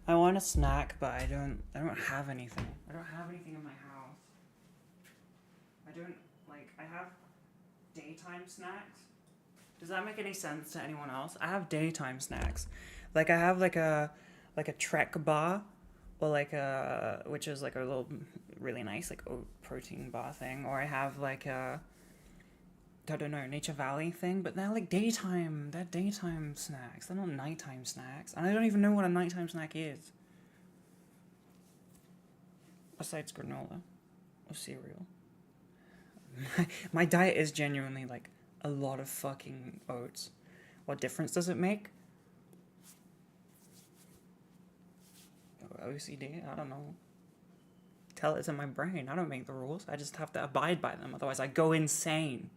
I want a snack, but I don't have anything. I don't have anything in my house. I don't I have daytime snacks. Does that make any sense to anyone else? I have daytime snacks. I have like a Trek bar or like a which is like a little really nice like oat protein bar thing, or I have like a I don't know, Nature Valley thing, but they're daytime snacks. They're not nighttime snacks. And I don't even know what a nighttime snack is. Besides granola or cereal. My diet is genuinely like a lot of fucking oats. What difference does it make? OCD. I don't know. Tell it's in my brain. I don't make the rules. I just have to abide by them. Otherwise, I go insane.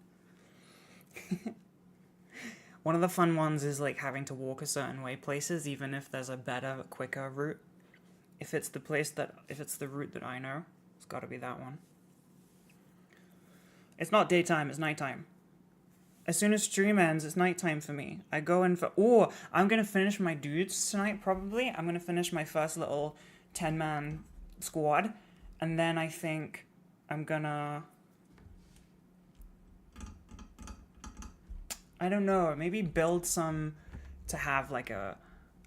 One of the fun ones is like having to walk a certain way places, even if there's a better, quicker route. If it's the route that I know, it's got to be that one. It's not daytime, it's nighttime. As soon as stream ends, it's nighttime for me. I go in for... Oh, I'm going to finish my dudes tonight, probably. I'm going to finish my first little 10-man squad. And then I think I'm going to... I don't know, maybe build some to have like a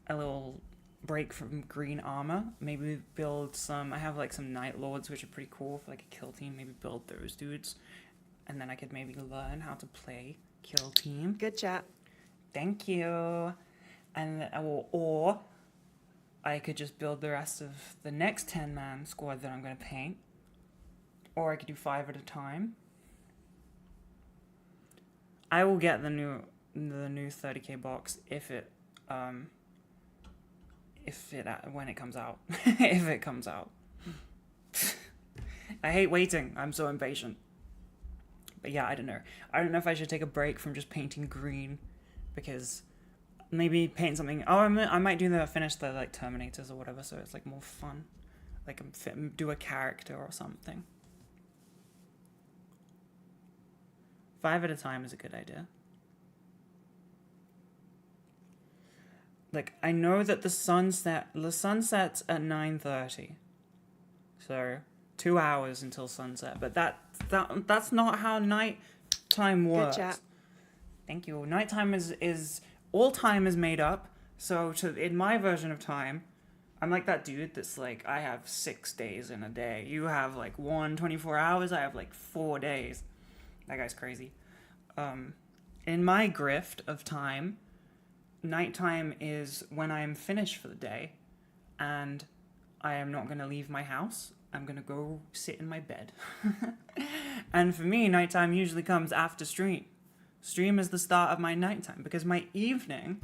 little break from green armor. Maybe build some... I have like some Night Lords, which are pretty cool for like a kill team. Maybe build those dudes. And then I could maybe learn how to play kill team. Good chat. Thank you. And or I could just build the rest of the next 10-man squad that I'm going to paint. Or I could do 5 at a time. I will get the new 30k box when it comes out. If it comes out. I hate waiting. I'm so impatient. But yeah, I don't know. I don't know if I should take a break from just painting green, because maybe paint something. Oh, I might finish the like Terminators or whatever, so it's like more fun. Like do a character or something. 5 at a time is a good idea. Like, I know that the sun sets at 9:30. So 2 hours until sunset, but that's not how nighttime works. Good chat. Thank you. Nighttime is all time is made up. So in my version of time, I'm like that dude that's like, I have 6 days in a day. You have like 24 hours. I have like 4 days. That guy's crazy. In my grift of time, nighttime is when I am finished for the day, and I am not going to leave my house. I'm going to go sit in my bed. And for me, nighttime usually comes after stream. Stream is the start of my nighttime, because my evening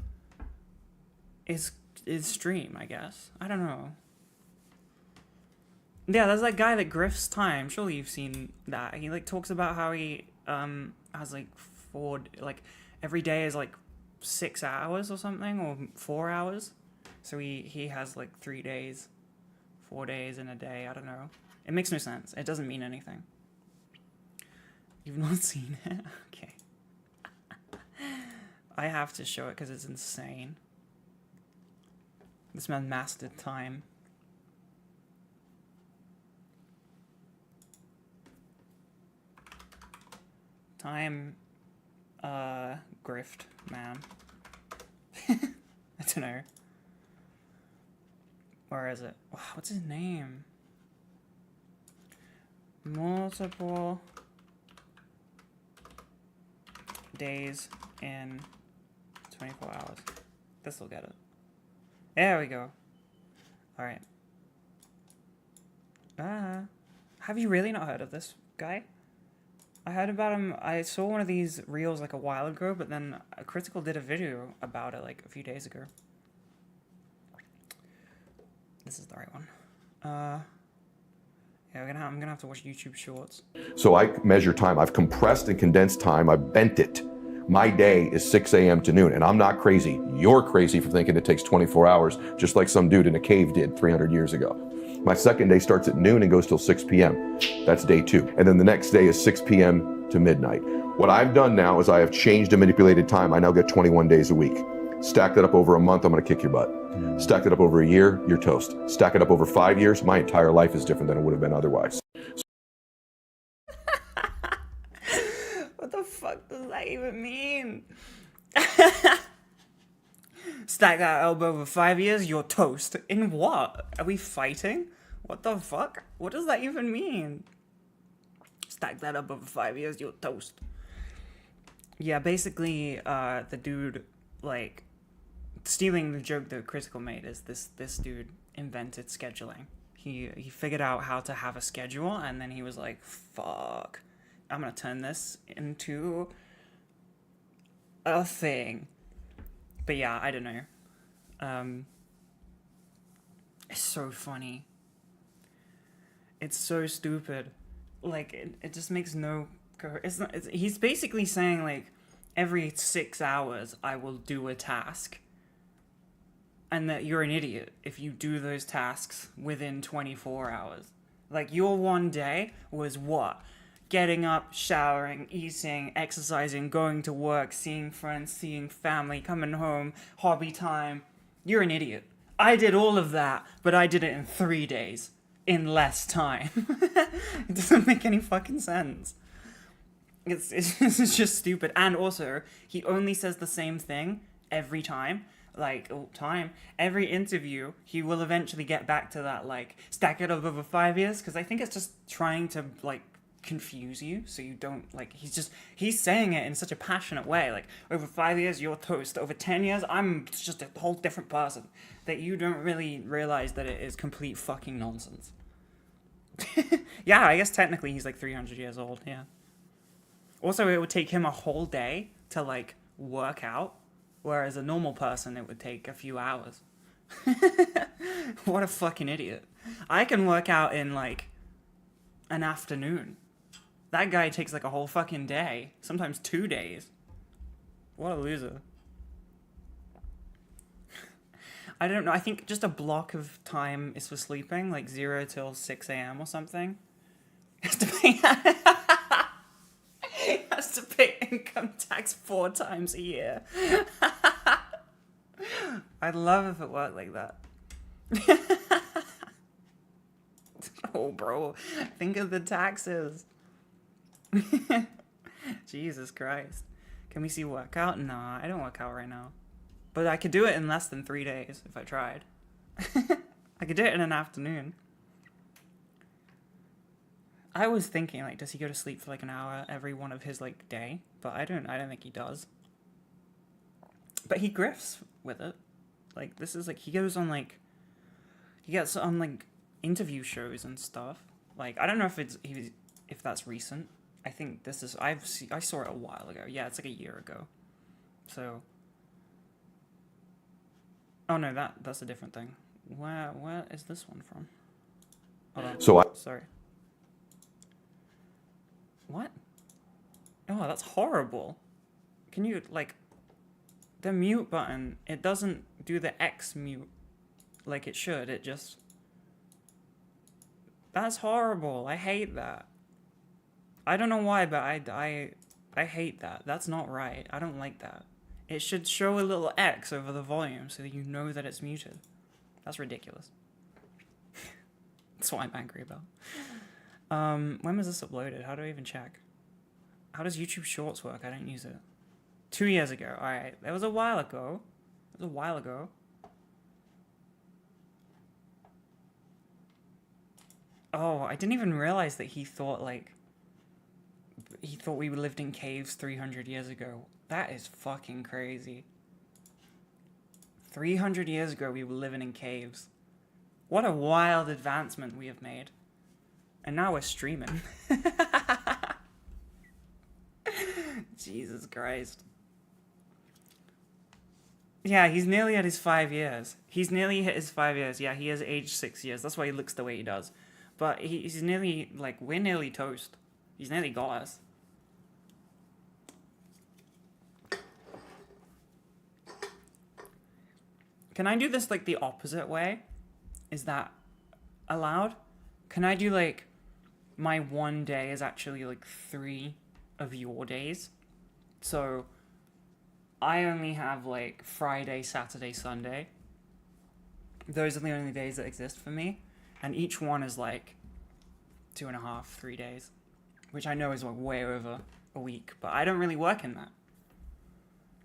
is stream, I guess. I don't know. Yeah, there's that guy that grifts time. Surely you've seen that. He like talks about how he has like every day is like 6 hours or something, or 4 hours. So he has like 3 days, 4 days in a day. I don't know. It makes no sense. It doesn't mean anything. You've not seen it? Okay. I have to show it because it's insane. This man mastered time. Time, grift, man. I don't know. Where is it? What's his name? Multiple days in 24 hours. This will get it. There we go. Alright. Have you really not heard of this guy? I heard about him. I saw one of these reels like a while ago, but then Critical did a video about it like a few days ago. This is the right one. Yeah, I'm gonna have to watch YouTube Shorts. So I measure time. I've compressed and condensed time. I've bent it. My day is 6 a.m. to noon, and I'm not crazy. You're crazy for thinking it takes 24 hours, just like some dude in a cave did 300 years ago. My second day starts at noon and goes till 6 p.m. That's day 2. And then the next day is 6 p.m. to midnight. What I've done now is I have changed and manipulated time. I now get 21 days a week. Stack that up over a month, I'm gonna kick your butt. Stack it up over a year, you're toast. Stack it up over 5 years, my entire life is different than it would have been otherwise. What the fuck does that even mean? Stack that elbow over 5 years, you're toast. In what? Are we fighting? What the fuck? What does that even mean? Stack that up over 5 years, you're toast. Yeah, basically, the dude, like, stealing the joke that Critical made is this dude invented scheduling. He figured out how to have a schedule, and then he was like, fuck, I'm gonna turn this into a thing. But yeah, I don't know. It's so funny. It's so stupid. Like, it just makes no... he's basically saying, like, every 6 hours I will do a task. And that you're an idiot if you do those tasks within 24 hours. Like, your one day was what? Getting up, showering, eating, exercising, going to work, seeing friends, seeing family, coming home, hobby time. You're an idiot. I did all of that, but I did it in 3 days. In less time. It doesn't make any fucking sense. It's just stupid. And also, he only says the same thing every time. Like, every interview, he will eventually get back to that, like, stack it up over 5 years, because I think it's just trying to, like, confuse you, so you don't, like, he's saying it in such a passionate way, like, over 5 years, you're toast, over 10 years, I'm just a whole different person, that you don't really realize that it is complete fucking nonsense. Yeah, I guess technically he's, like, 300 years old, yeah. Also, it would take him a whole day to, like, work out, whereas a normal person, it would take a few hours. What a fucking idiot. I can work out in, like, an afternoon. That guy takes, like, a whole fucking day. Sometimes 2 days. What a loser. I don't know. I think just a block of time is for sleeping, like 0 till 6 a.m. or something. He has to pay income tax 4 times a year. I'd love if it worked like that. Oh, bro. Think of the taxes. Jesus Christ. Can we see workout? Nah, I don't work out right now. But I could do it in less than 3 days if I tried. I could do it in an afternoon. I was thinking, like, does he go to sleep for, like, an hour every one of his, like, day? But I don't think he does. But he grifts with it. Like, this is, like, he goes on, like, he gets on, like, interview shows and stuff. Like, I don't know if that's recent. I think this is, I saw it a while ago. Yeah, it's like a year ago. So, oh no, that's a different thing. Where is this one from? Sorry. What? Oh, that's horrible. Can you, like, the mute button, it doesn't do the X mute like it should. It just, that's horrible. I hate that. I don't know why, but I hate that. That's not right. I don't like that. It should show a little X over the volume so that you know that it's muted. That's ridiculous. That's what I'm angry about. When was this uploaded? How do I even check? How does YouTube Shorts work? I don't use it. 2 years ago. Alright, that was a while ago. Oh, I didn't even realize that he thought we lived in caves 300 years ago. That is fucking crazy. 300 years ago, we were living in caves. What a wild advancement we have made. And now we're streaming. Jesus Christ. Yeah, he's nearly at his 5 years. He's nearly hit his 5 years. Yeah, he has aged 6 years. That's why he looks the way he does. But he's nearly, like, we're nearly toast. He's nearly got us. Can I do this, like, the opposite way? Is that allowed? Can I do, like, my one day is actually, like, 3 of your days? So, I only have, like, Friday, Saturday, Sunday. Those are the only days that exist for me. And each one is, like, 2.5, 3 days. Which I know is, like, way over a week. But I don't really work in that.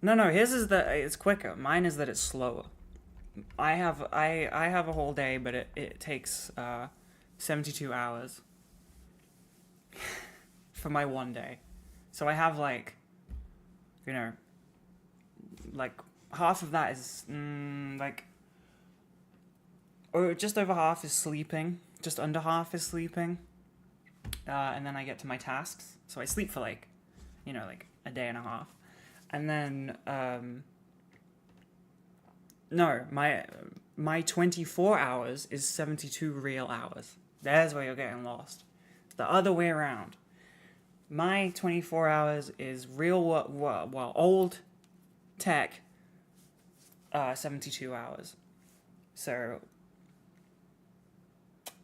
No, his is that it's quicker. Mine is that it's slower. I have a whole day, but it takes 72 hours for my one day. So I have, like, you know, like, half of that is like, or just over half is sleeping, just under half is sleeping, and then I get to my tasks. So I sleep for, like, you know, like a day and a half, and then No, my 24 hours is 72 real hours. There's where you're getting lost. It's the other way around. My 24 hours is real, well, old tech, 72 hours. So,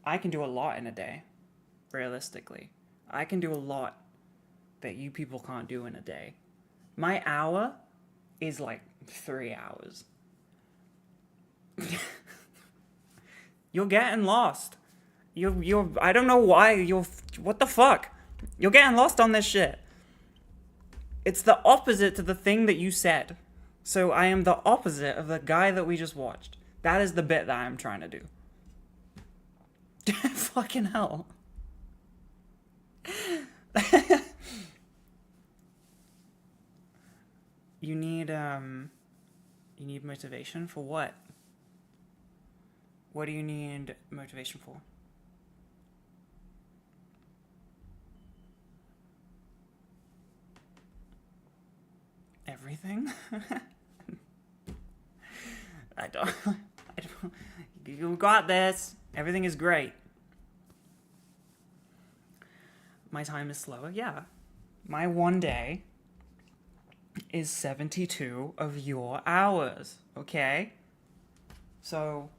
I can do a lot in a day, realistically. I can do a lot that you people can't do in a day. My hour is like 3 hours. You're getting lost. You're I don't know why what the fuck? You're getting lost on this shit. It's the opposite to the thing that you said. So I am the opposite of the guy that we just watched. That is the bit that I'm trying to do. Fucking hell. You need motivation for what? What do you need motivation for? Everything? I don't. You got this. Everything is great. My time is slower. Yeah. My one day is 72 of your hours. Okay? So,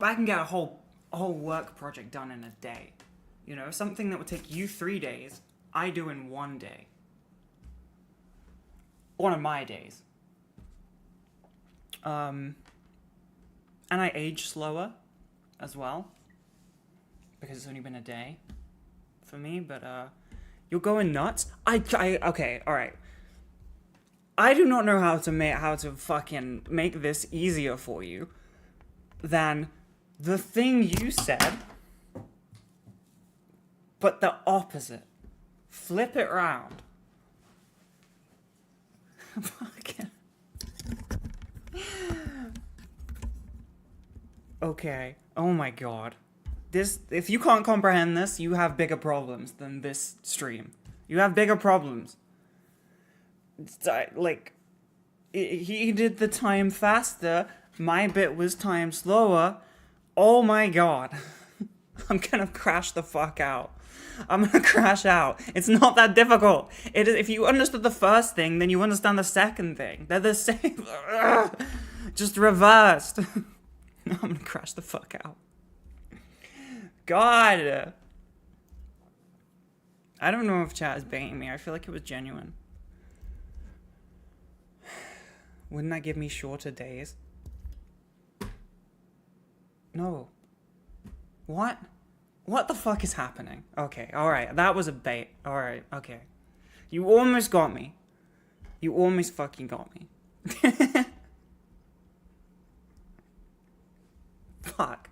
I can get a whole work project done in a day. You know, something that would take you 3 days, I do in 1 day. One of my days. And I age slower as well, because it's only been a day for me, but you're going nuts. Okay, all right. I do not know how to fucking make this easier for you than the thing you said, but the opposite. Flip it round. Fucking. Okay. Oh my god. If you can't comprehend this, you have bigger problems than this stream. You have bigger problems. Like, he did the time faster. My bit was time slower. Oh my god. I'm gonna crash the fuck out. I'm gonna crash out. It's not that difficult. It is. If you understood the first thing, then you understand the second thing. They're the same. Just reversed. I'm gonna crash the fuck out. God. I don't know if chat is baiting me. I feel like it was genuine. Wouldn't that give me shorter days? No. What? What the fuck is happening? Okay, alright. That was a bait. Alright, okay. You almost got me. You almost fucking got me. Fuck.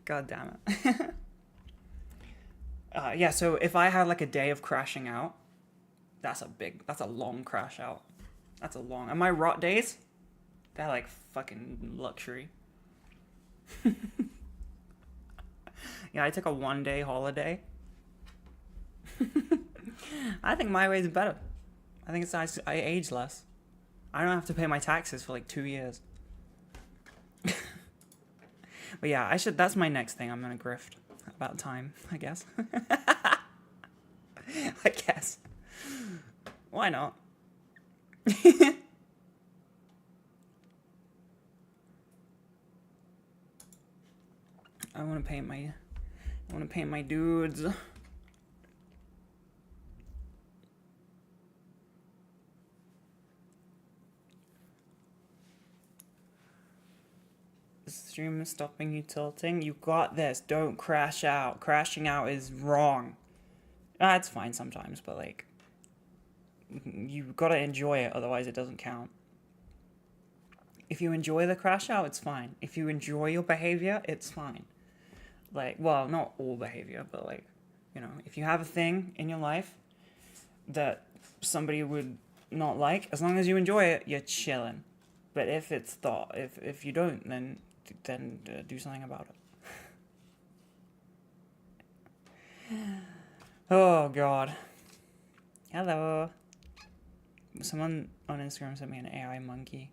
God damn it. Yeah, so if I had like a day of crashing out, that's a long crash out. That's a long, and my rot days, they're like fucking luxury. Yeah, I took a 1-day holiday. I think my way is better. I think I age less. I don't have to pay my taxes for like 2 years. But yeah, that's my next thing. I'm gonna grift about time, I guess. I guess. Why not? I want to paint my dudes. The stream is stopping you tilting. You got this. Don't crash out. Crashing out is wrong. It's fine sometimes, but like, you gotta enjoy it, otherwise it doesn't count. If you enjoy the crash out, it's fine. If you enjoy your behavior, it's fine. Like, well, not all behavior, but like, you know, if you have a thing in your life that somebody would not like, as long as you enjoy it, you're chilling. But if if you don't, then do something about it. Oh god. Hello. Someone on Instagram sent me an AI monkey.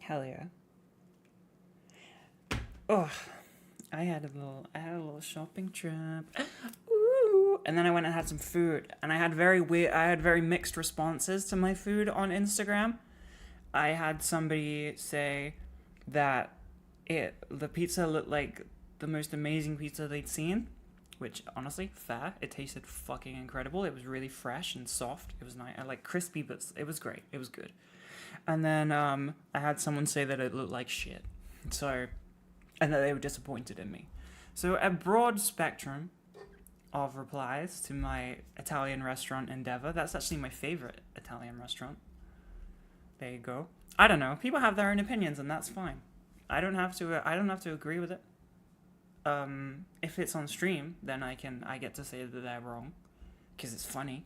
Hell yeah. Oh, I had a little shopping trip. Ooh. And then I went and had some food, and I had very mixed responses to my food on Instagram. I had somebody say that the pizza looked like the most amazing pizza they'd seen, which honestly, fair. It tasted fucking incredible. It was really fresh and soft. It was nice. I like crispy, but it was great. It was good. And then I had someone say that it looked like shit. So, and that they were disappointed in me. So a broad spectrum of replies to my Italian restaurant endeavor. That's actually my favorite Italian restaurant. There you go. I don't know. People have their own opinions, and that's fine. I don't have to agree with it. If it's on stream, then I get to say that they're wrong, because it's funny.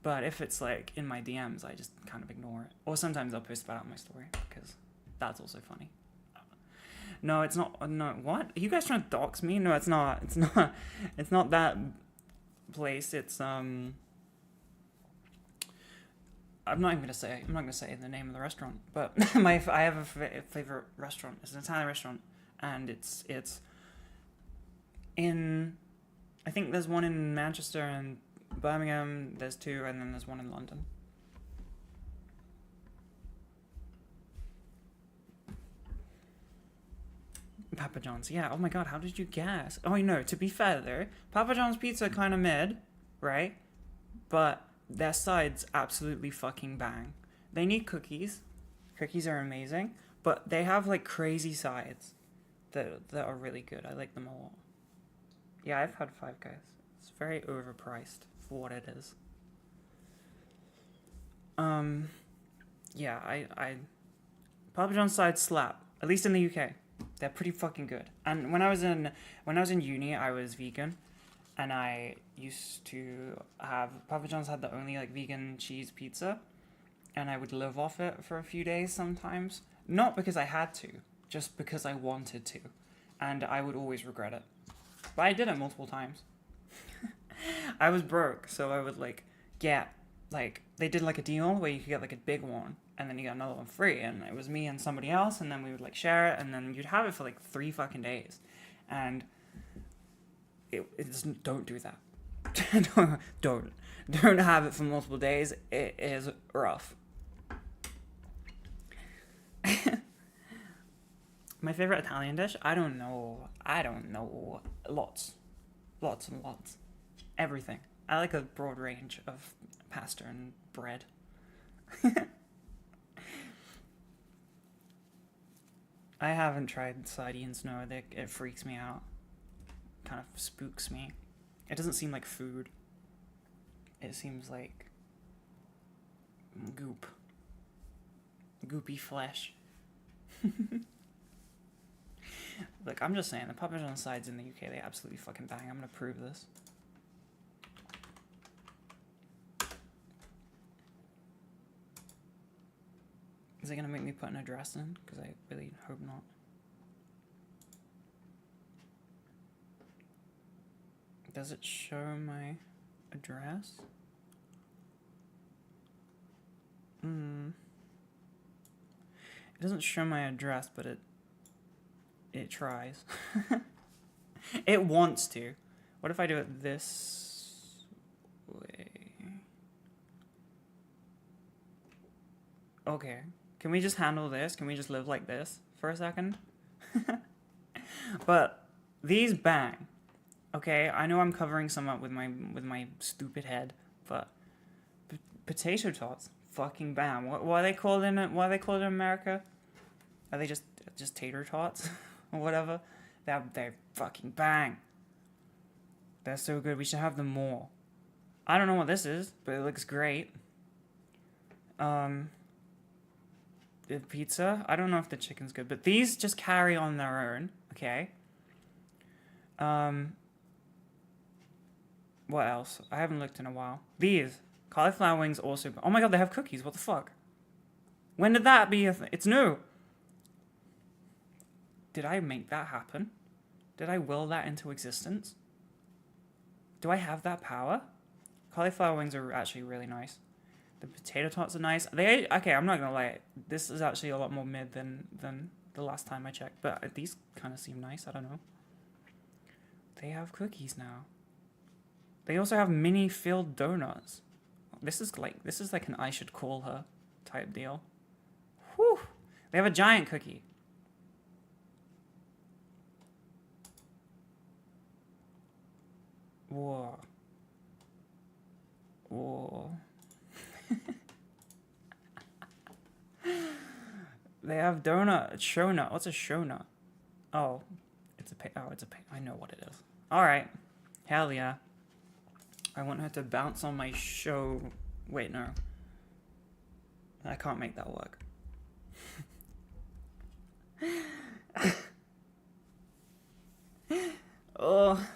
But if it's like in my DMs, I just kind of ignore it. Or sometimes I'll post about it on my story, because that's also funny. No, it's not. No, what? Are you guys trying to dox me? No, it's not. It's not. It's not that place. It's I'm not even gonna say. I'm not gonna say the name of the restaurant. But I have a favorite restaurant. It's an Italian restaurant, and it's in. I think there's one in Manchester and Birmingham. There's two, and then there's one in London. Papa John's, yeah. Oh my god, how did you guess? Oh, no, to be fair though, Papa John's pizza kind of mid, right? But their sides absolutely fucking bang. They need cookies. Cookies are amazing, but they have like crazy sides that are really good. I like them a lot. Yeah, I've had Five Guys. It's very overpriced for what it is. Yeah, I Papa John's sides slap, at least in the UK. They're pretty fucking good. And when I was in uni, I was vegan, and I used to have Papa John's had the only like vegan cheese pizza, and I would live off it for a few days sometimes. Not because I had to, just because I wanted to, and I would always regret it. But I did it multiple times. I was broke, so I would get they did like a deal where you could get like a big one, and then you got another one free, and it was me and somebody else, and then we would share it, and then you'd have it for 3 fucking days, and it's don't do that. don't have it for multiple days. It is rough. My favorite Italian dish? I don't know. Lots and lots. Everything. I like a broad range of pasta and bread. I haven't tried sardines, no. It freaks me out. Kind of spooks me. It doesn't seem like food. It seems like goop. Goopy flesh. Look, I'm just saying, the Papa John's sides in the UK, they absolutely fucking bang. I'm gonna prove this. Is it gonna make me put an address in? Because I really hope not. Does it show my address? It doesn't show my address, but it tries. It wants to. What if I do it this way? Okay. Can we just handle this? Can we just live like this for a second? But these bang. Okay, I know I'm covering some up with my stupid head, but potato tots fucking bang. What are they called in America? Are they just tater tots or whatever? They're fucking bang. They're so good. We should have them more. I don't know what this is, but it looks great. The pizza, I don't know if the chicken's good, but these just carry on their own, okay? What else? I haven't looked in a while. These cauliflower wings also. Oh my god, they have cookies. What the fuck? When did that be a thing? It's new. Did I make that happen? Did I will that into existence? Do I have that power? Cauliflower wings are actually really nice. The potato tots are nice. Okay, I'm not gonna lie. This is actually a lot more mid than the last time I checked. But these kind of seem nice. I don't know. They have cookies now. They also have mini filled donuts. This is like an I should call her type deal. Whew. They have a giant cookie. Whoa. Whoa. They have donut, show nut. What's a show nut? Oh, it's a I know what it is. All right, hell yeah. I want her to bounce on my show. Wait, no. I can't make that work. Oh,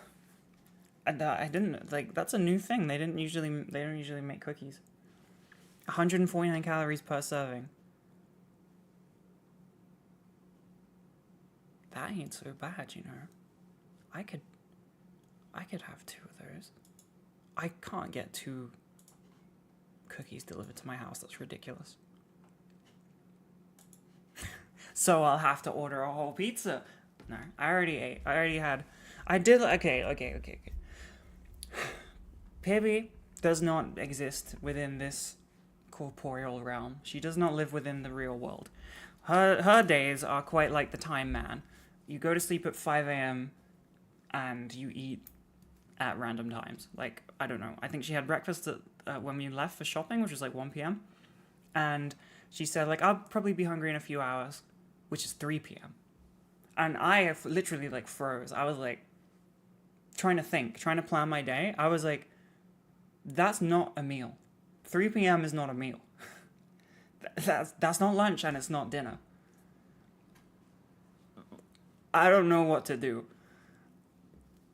I didn't like. That's a new thing. They don't usually make cookies. 149 calories per serving. That ain't so bad, you know. I could have 2 of those. I can't get 2 cookies delivered to my house. That's ridiculous. So I'll have to order a whole pizza. No, I already ate. Okay. Pibby does not exist within this corporeal realm. She does not live within the real world. Her days are quite like the Time Man. You go to sleep at 5 a.m. and you eat at random times. Like, I don't know. I think she had breakfast when we left for shopping, which was like 1 p.m. And she said, like, I'll probably be hungry in a few hours, which is 3 p.m. And I literally, like, froze. I was, like, trying to plan my day. I was like, that's not a meal. 3 p.m. is not a meal. That's not lunch and it's not dinner. I don't know what to do.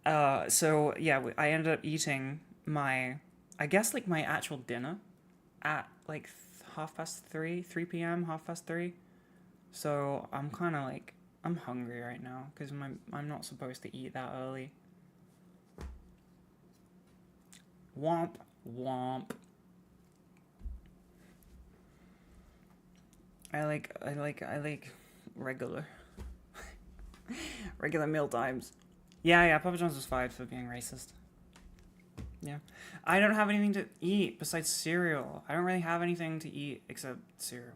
So yeah, I ended up eating my actual dinner at like 3 p.m., 3:30. So I'm kind of like, I'm hungry right now because I'm not supposed to eat that early. Womp womp. I like regular meal times. Yeah, Papa John's was fired for being racist. Yeah. I don't have anything to eat besides cereal. I don't really have anything to eat except cereal.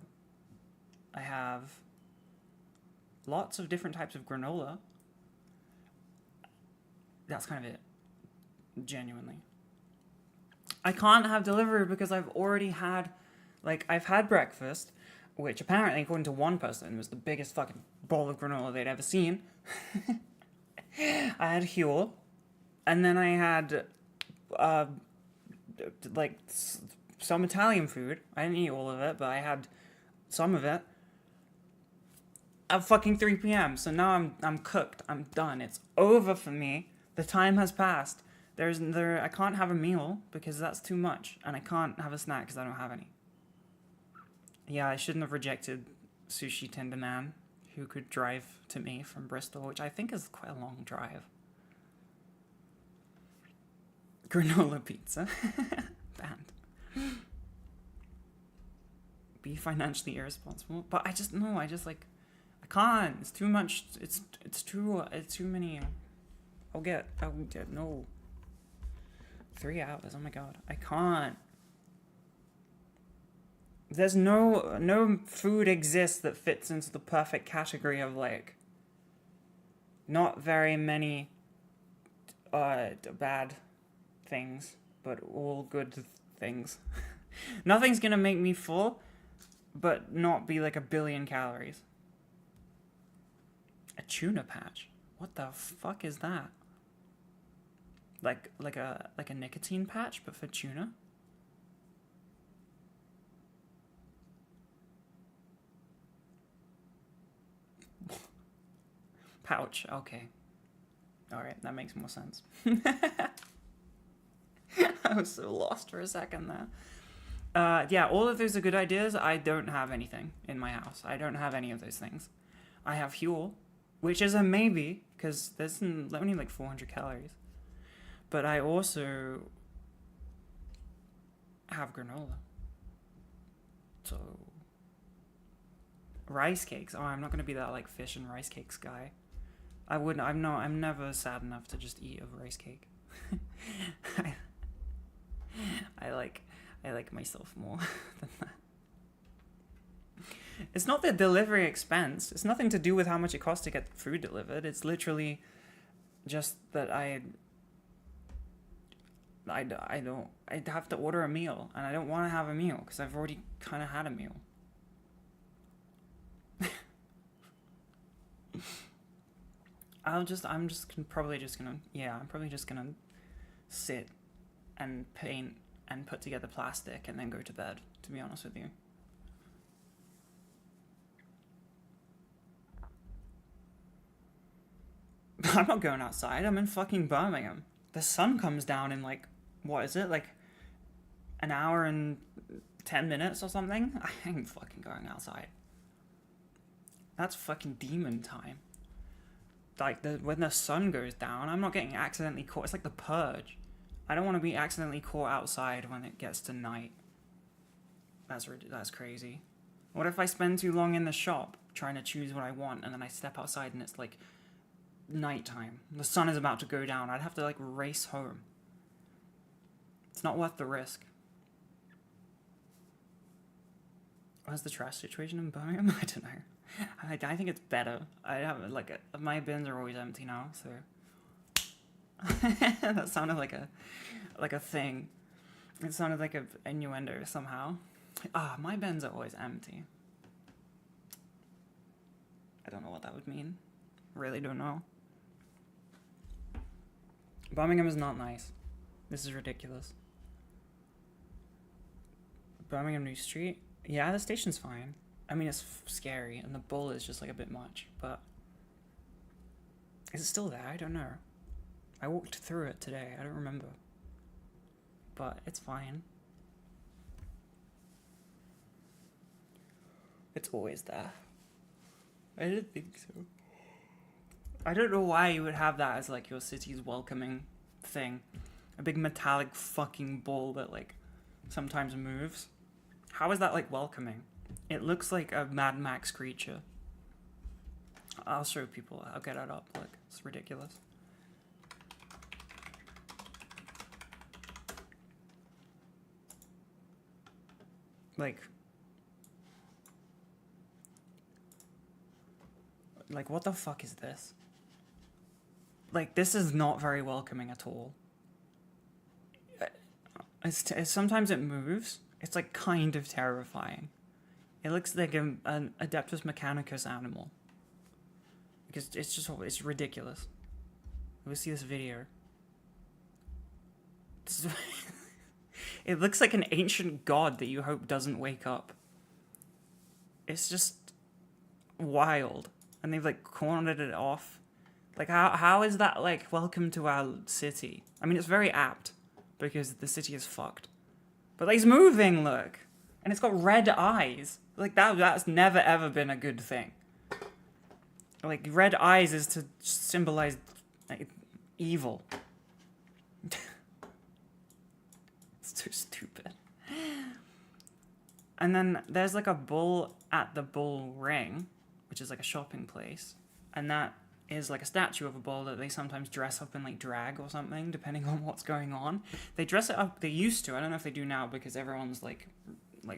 I have lots of different types of granola. That's kind of it. Genuinely. I can't have delivery because I've already had, I've had breakfast, which apparently, according to one person, was the biggest fucking bowl of granola they'd ever seen. I had Huel, and then I had, some Italian food. I didn't eat all of it, but I had some of it. At fucking 3 p.m. So now I'm cooked. I'm done. It's over for me. The time has passed. I can't have a meal because that's too much, and I can't have a snack because I don't have any. Yeah, I shouldn't have rejected Sushi Tender Man, who could drive to me from Bristol, which I think is quite a long drive. Granola pizza. Banned. Be financially irresponsible. But I can't. It's too much. It's too many. I'll get, no. 3 hours, oh my god. I can't. There's no food exists that fits into the perfect category of not very many bad things, but all good things. Nothing's gonna make me full, but not be like 1 billion calories. A tuna patch? What the fuck is that? Like a nicotine patch, but for tuna? Pouch, okay. Alright, that makes more sense. I was so lost for a second there. Yeah, all of those are good ideas. I don't have anything in my house. I don't have any of those things. I have Huel, which is a maybe, because there's only 400 calories. But I also have granola. So rice cakes. Oh, I'm not gonna be that like fish and rice cakes guy. I wouldn't. I'm not. I'm never sad enough to just eat a rice cake. I like myself more than that. It's not the delivery expense. It's nothing to do with how much it costs to get food delivered. It's literally just that I'd have to order a meal, and I don't want to have a meal because I've already kind of had a meal. I'm probably just gonna sit and paint and put together plastic and then go to bed, to be honest with you. I'm not going outside. I'm in fucking Birmingham. The sun comes down in like, what is it? Like an hour and 10 minutes or something? I ain't fucking going outside. That's fucking demon time. Like when the sun goes down, I'm not getting accidentally caught. It's like the purge. I don't want to be accidentally caught outside when it gets to night. That's crazy. What if I spend too long in the shop trying to choose what I want, and then I step outside and it's like nighttime. The sun is about to go down. I'd have to like race home. It's not worth the risk. What's the trash situation in Birmingham? I don't know. I think it's better. I have my bins are always empty now, so that sounded like a thing. It sounded like an innuendo somehow. My bins are always empty. I don't know what that would mean. Really don't know. Birmingham is not nice. This is ridiculous. Birmingham New Street? Yeah, the station's fine. I mean, it's scary, and the bull is just like a bit much, but is it still there? I don't know. I walked through it today. I don't remember. But it's fine. It's always there. I didn't think so. I don't know why you would have that as like your city's welcoming thing. A big metallic fucking bull that like sometimes moves. How is that like welcoming? It looks like a Mad Max creature. I'll show people. I'll get it up. Look, it's ridiculous. Like what the fuck is this? Like, this is not very welcoming at all. Sometimes it moves. It's like kind of terrifying. It looks like an Adeptus Mechanicus animal. Because it's ridiculous. We'll see this video. It looks like an ancient god that you hope doesn't wake up. It's just wild. And they've like cornered it off. Like how is that like welcome to our city? I mean, it's very apt because the city is fucked. But like, he's moving, look. And it's got red eyes. Like that's never ever been a good thing. Like, red eyes is to symbolize like, evil. It's too stupid. And then there's like a bull at the Bull Ring, which is like a shopping place. And that is like a statue of a bull that they sometimes dress up in like drag or something, depending on what's going on. They dress it up, they used to, I don't know if they do now because everyone's like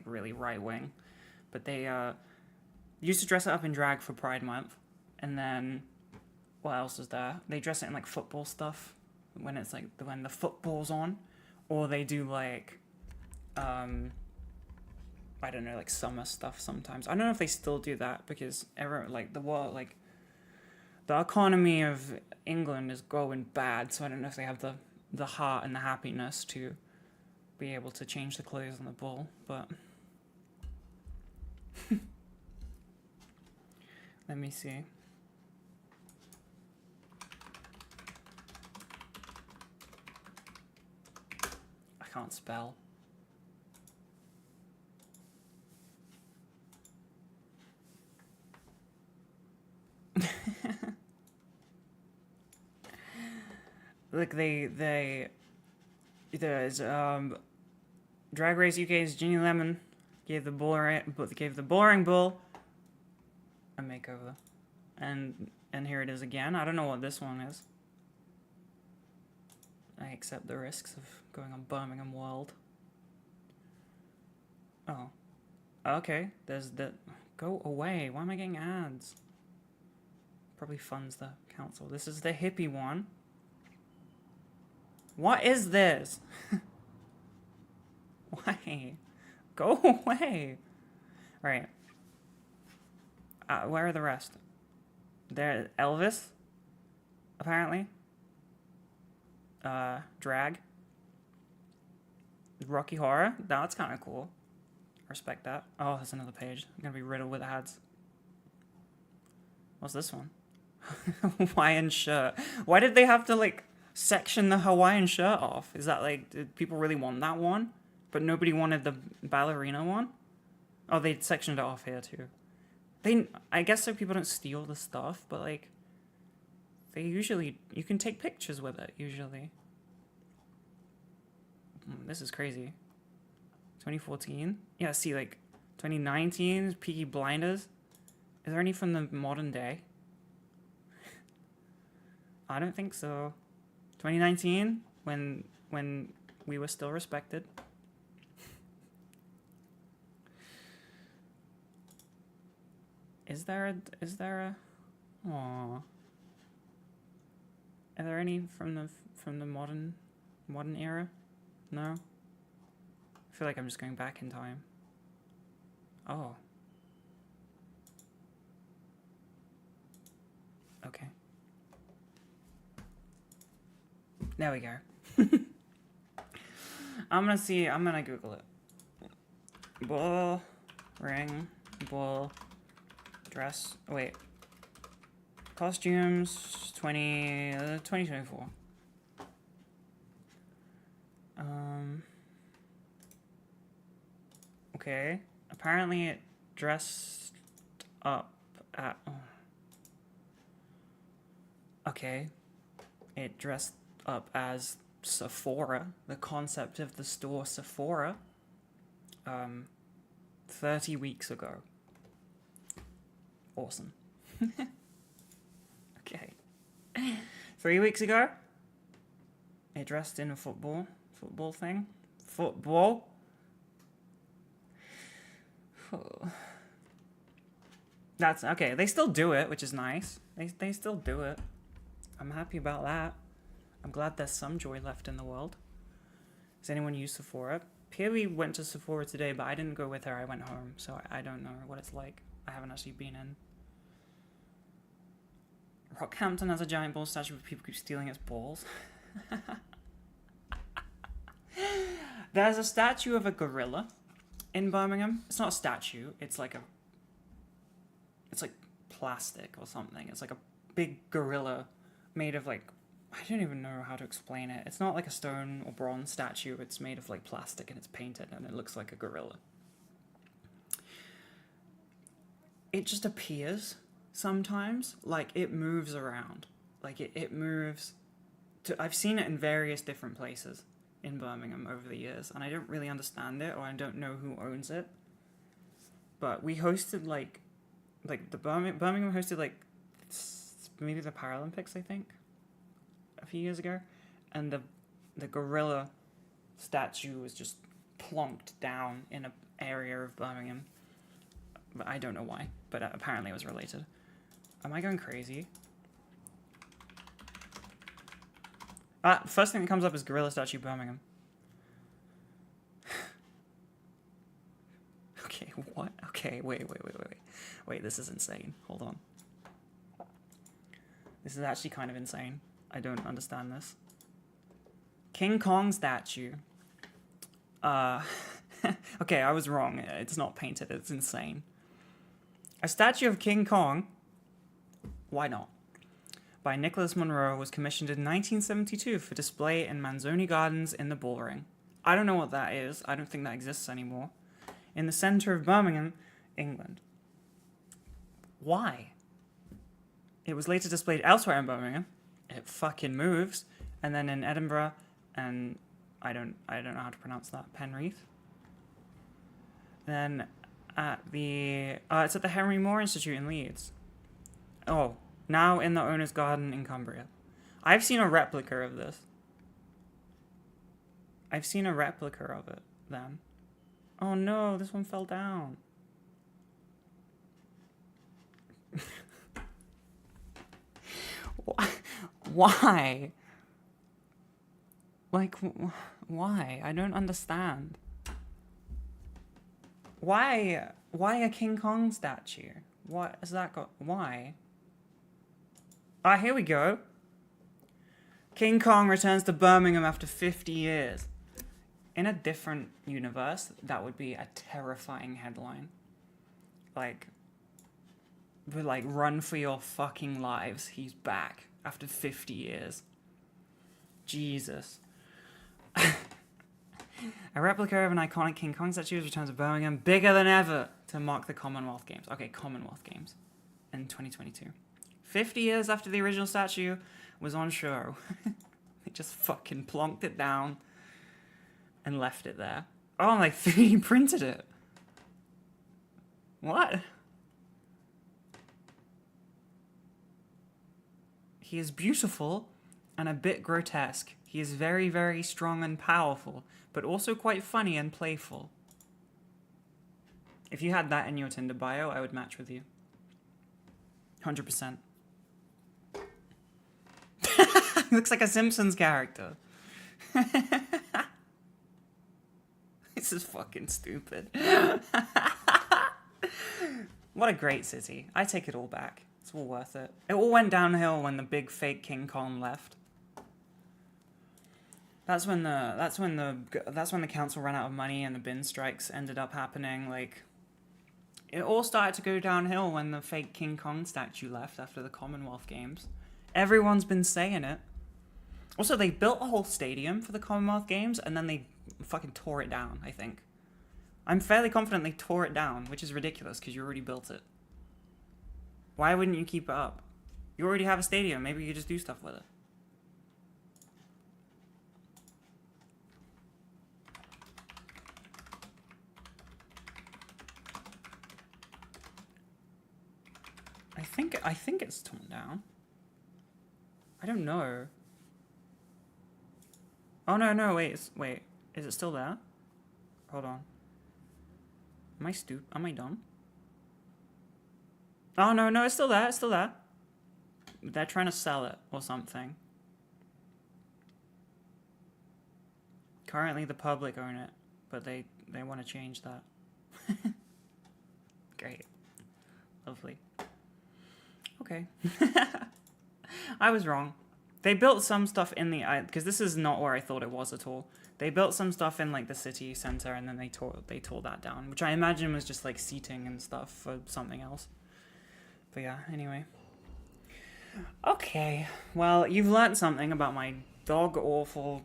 really right wing. But they used to dress it up in drag for Pride Month. And then, what else is there? They dress it in like football stuff when it's like when the football's on. Or they do like, I don't know, like summer stuff sometimes. I don't know if they still do that because the world, like, the economy of England is going bad. So I don't know if they have the heart and the happiness to be able to change the clothes on the bull. But let me see. I can't spell. Like there's Drag Race UK's Ginny Lemon Gave the boring bull a makeover. And here it is again. I don't know what this one is. I accept the risks of going on Birmingham World. Oh. Okay, there's the... Go away. Why am I getting ads? Probably funds the council. This is the hippie one. What is this? Why? Go away. Right. Where are the rest? There, Elvis, apparently. Drag. Rocky Horror. That's kind of cool. Respect that. Oh, there's another page. I'm gonna be riddled with ads. What's this one? Hawaiian shirt. Why did they have to, like, section the Hawaiian shirt off? Is that, like, did people really want that one? But nobody wanted the ballerina one? Oh, they sectioned it off here, too. I guess so people don't steal the stuff, but, like, they usually... You can take pictures with it, usually. This is crazy. 2014? Yeah, see, like, 2019, Peaky Blinders. Is there any from the modern day? I don't think so. 2019, when we were still respected. Is there a... Aww. Are there any from the modern era? No? I feel like I'm just going back in time. Oh. Okay. There we go. I'm gonna Google it. Bull, ring, bull, dress, wait. Costumes, 2024. Okay. Apparently it dressed up at... Oh. Okay. It dressed up as Sephora, the concept of the store Sephora, 30 weeks ago. Awesome. Okay. 3 weeks ago, it dressed in a football thing. Football. That's okay. They still do it, which is nice. They still do it. I'm happy about that. I'm glad there's some joy left in the world. Does anyone use Sephora? Peely went to Sephora today, but I didn't go with her. I went home, so I don't know what it's like. I haven't actually been in. Rockhampton has a giant ball statue, but people keep stealing its balls. There's a statue of a gorilla in Birmingham. It's not a statue. It's like plastic or something. It's like a big gorilla made of, like, I don't even know how to explain it. It's not like a stone or bronze statue. It's made of, like, plastic and it's painted and it looks like a gorilla. It just appears sometimes. Like, it moves around. Like, it moves. I've seen it in various different places in Birmingham over the years, and I don't really understand it, or I don't know who owns it. But we hosted, like the Birmingham hosted, like, maybe the Paralympics, I think, a few years ago, and the gorilla statue was just plonked down in an area of Birmingham. But I don't know why, but apparently it was related. Am I going crazy? First thing that comes up is gorilla statue Birmingham. Okay, what? Okay, wait, this is insane. Hold on. This is actually kind of insane. I don't understand this. King Kong statue. Okay, I was wrong. It's not painted. It's insane. A statue of King Kong, why not, by Nicholas Monroe was commissioned in 1972 for display in Manzoni Gardens in the Bullring. I don't know what that is. I don't think that exists anymore. In the centre of Birmingham, England. Why? It was later displayed elsewhere in Birmingham. It fucking moves. And then in Edinburgh and I don't know how to pronounce that. Penrith. Then at it's at the Henry Moore Institute in Leeds. Oh, now in the owner's garden in Cumbria. I've seen a replica of this. I've seen a replica of it then. Oh no, this one fell down. Why? Like, why? I don't understand. Why a King Kong statue? What has that got? Why? Ah, here we go. King Kong returns to Birmingham after 50 years. In a different universe, that would be a terrifying headline. Like, run for your fucking lives. He's back after 50 years. Jesus. A replica of an iconic King Kong statue returns to Birmingham, bigger than ever, to mark the Commonwealth Games. Okay, Commonwealth Games in 2022. 50 years after the original statue was on show. They just fucking plonked it down and left it there. Oh, and they 3D printed it. What? He is beautiful and a bit grotesque. He is very, very strong and powerful, but also quite funny and playful. If you had that in your Tinder bio, I would match with you. 100%. He looks like a Simpsons character. This is fucking stupid. What a great city. I take it all back. It's all worth it. It all went downhill when the big fake King Kong left. That's when the council ran out of money and the bin strikes ended up happening. Like, it all started to go downhill when the fake King Kong statue left after the Commonwealth Games. Everyone's been saying it. Also, they built a whole stadium for the Commonwealth Games and then they fucking tore it down, I think. I'm fairly confident they tore it down, which is ridiculous because you already built it. Why wouldn't you keep it up? You already have a stadium. Maybe you just do stuff with it. I think it's torn down. I don't know. Oh no, wait, is it still there? Hold on. Am I dumb? Oh no, it's still there, They're trying to sell it or something. Currently the public own it, but they want to change that. Great. Lovely. Okay. I was wrong. They built some stuff in the... because this is not where I thought it was at all. They built some stuff in, like, the city center, and then they tore that down, which I imagine was just, like, seating and stuff for something else. But yeah, anyway. Okay. Well, you've learned something about my dog-awful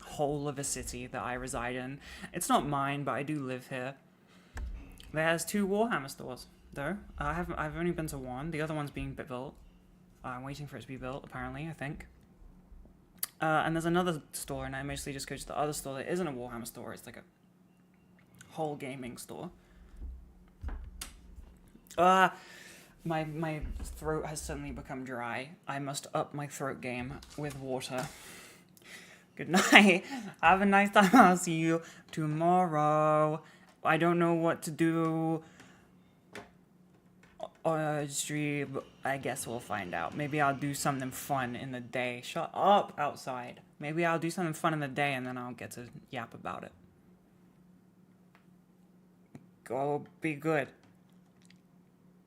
hole of a city that I reside in. It's not mine, but I do live here. There's 2 Warhammer stores, though. I've only been to one. The other one's being built. I'm waiting for it to be built, apparently, I think. And there's another store, and I mostly just go to the other store that isn't a Warhammer store. It's like a whole gaming store. My throat has suddenly become dry. I must up my throat game with water. Good night. Have a nice time. I'll see you tomorrow. I don't know what to do. Stream, I guess we'll find out. Maybe I'll do something fun in the day. Shut up outside. Maybe I'll do something fun in the day and then I'll get to yap about it. Go be good.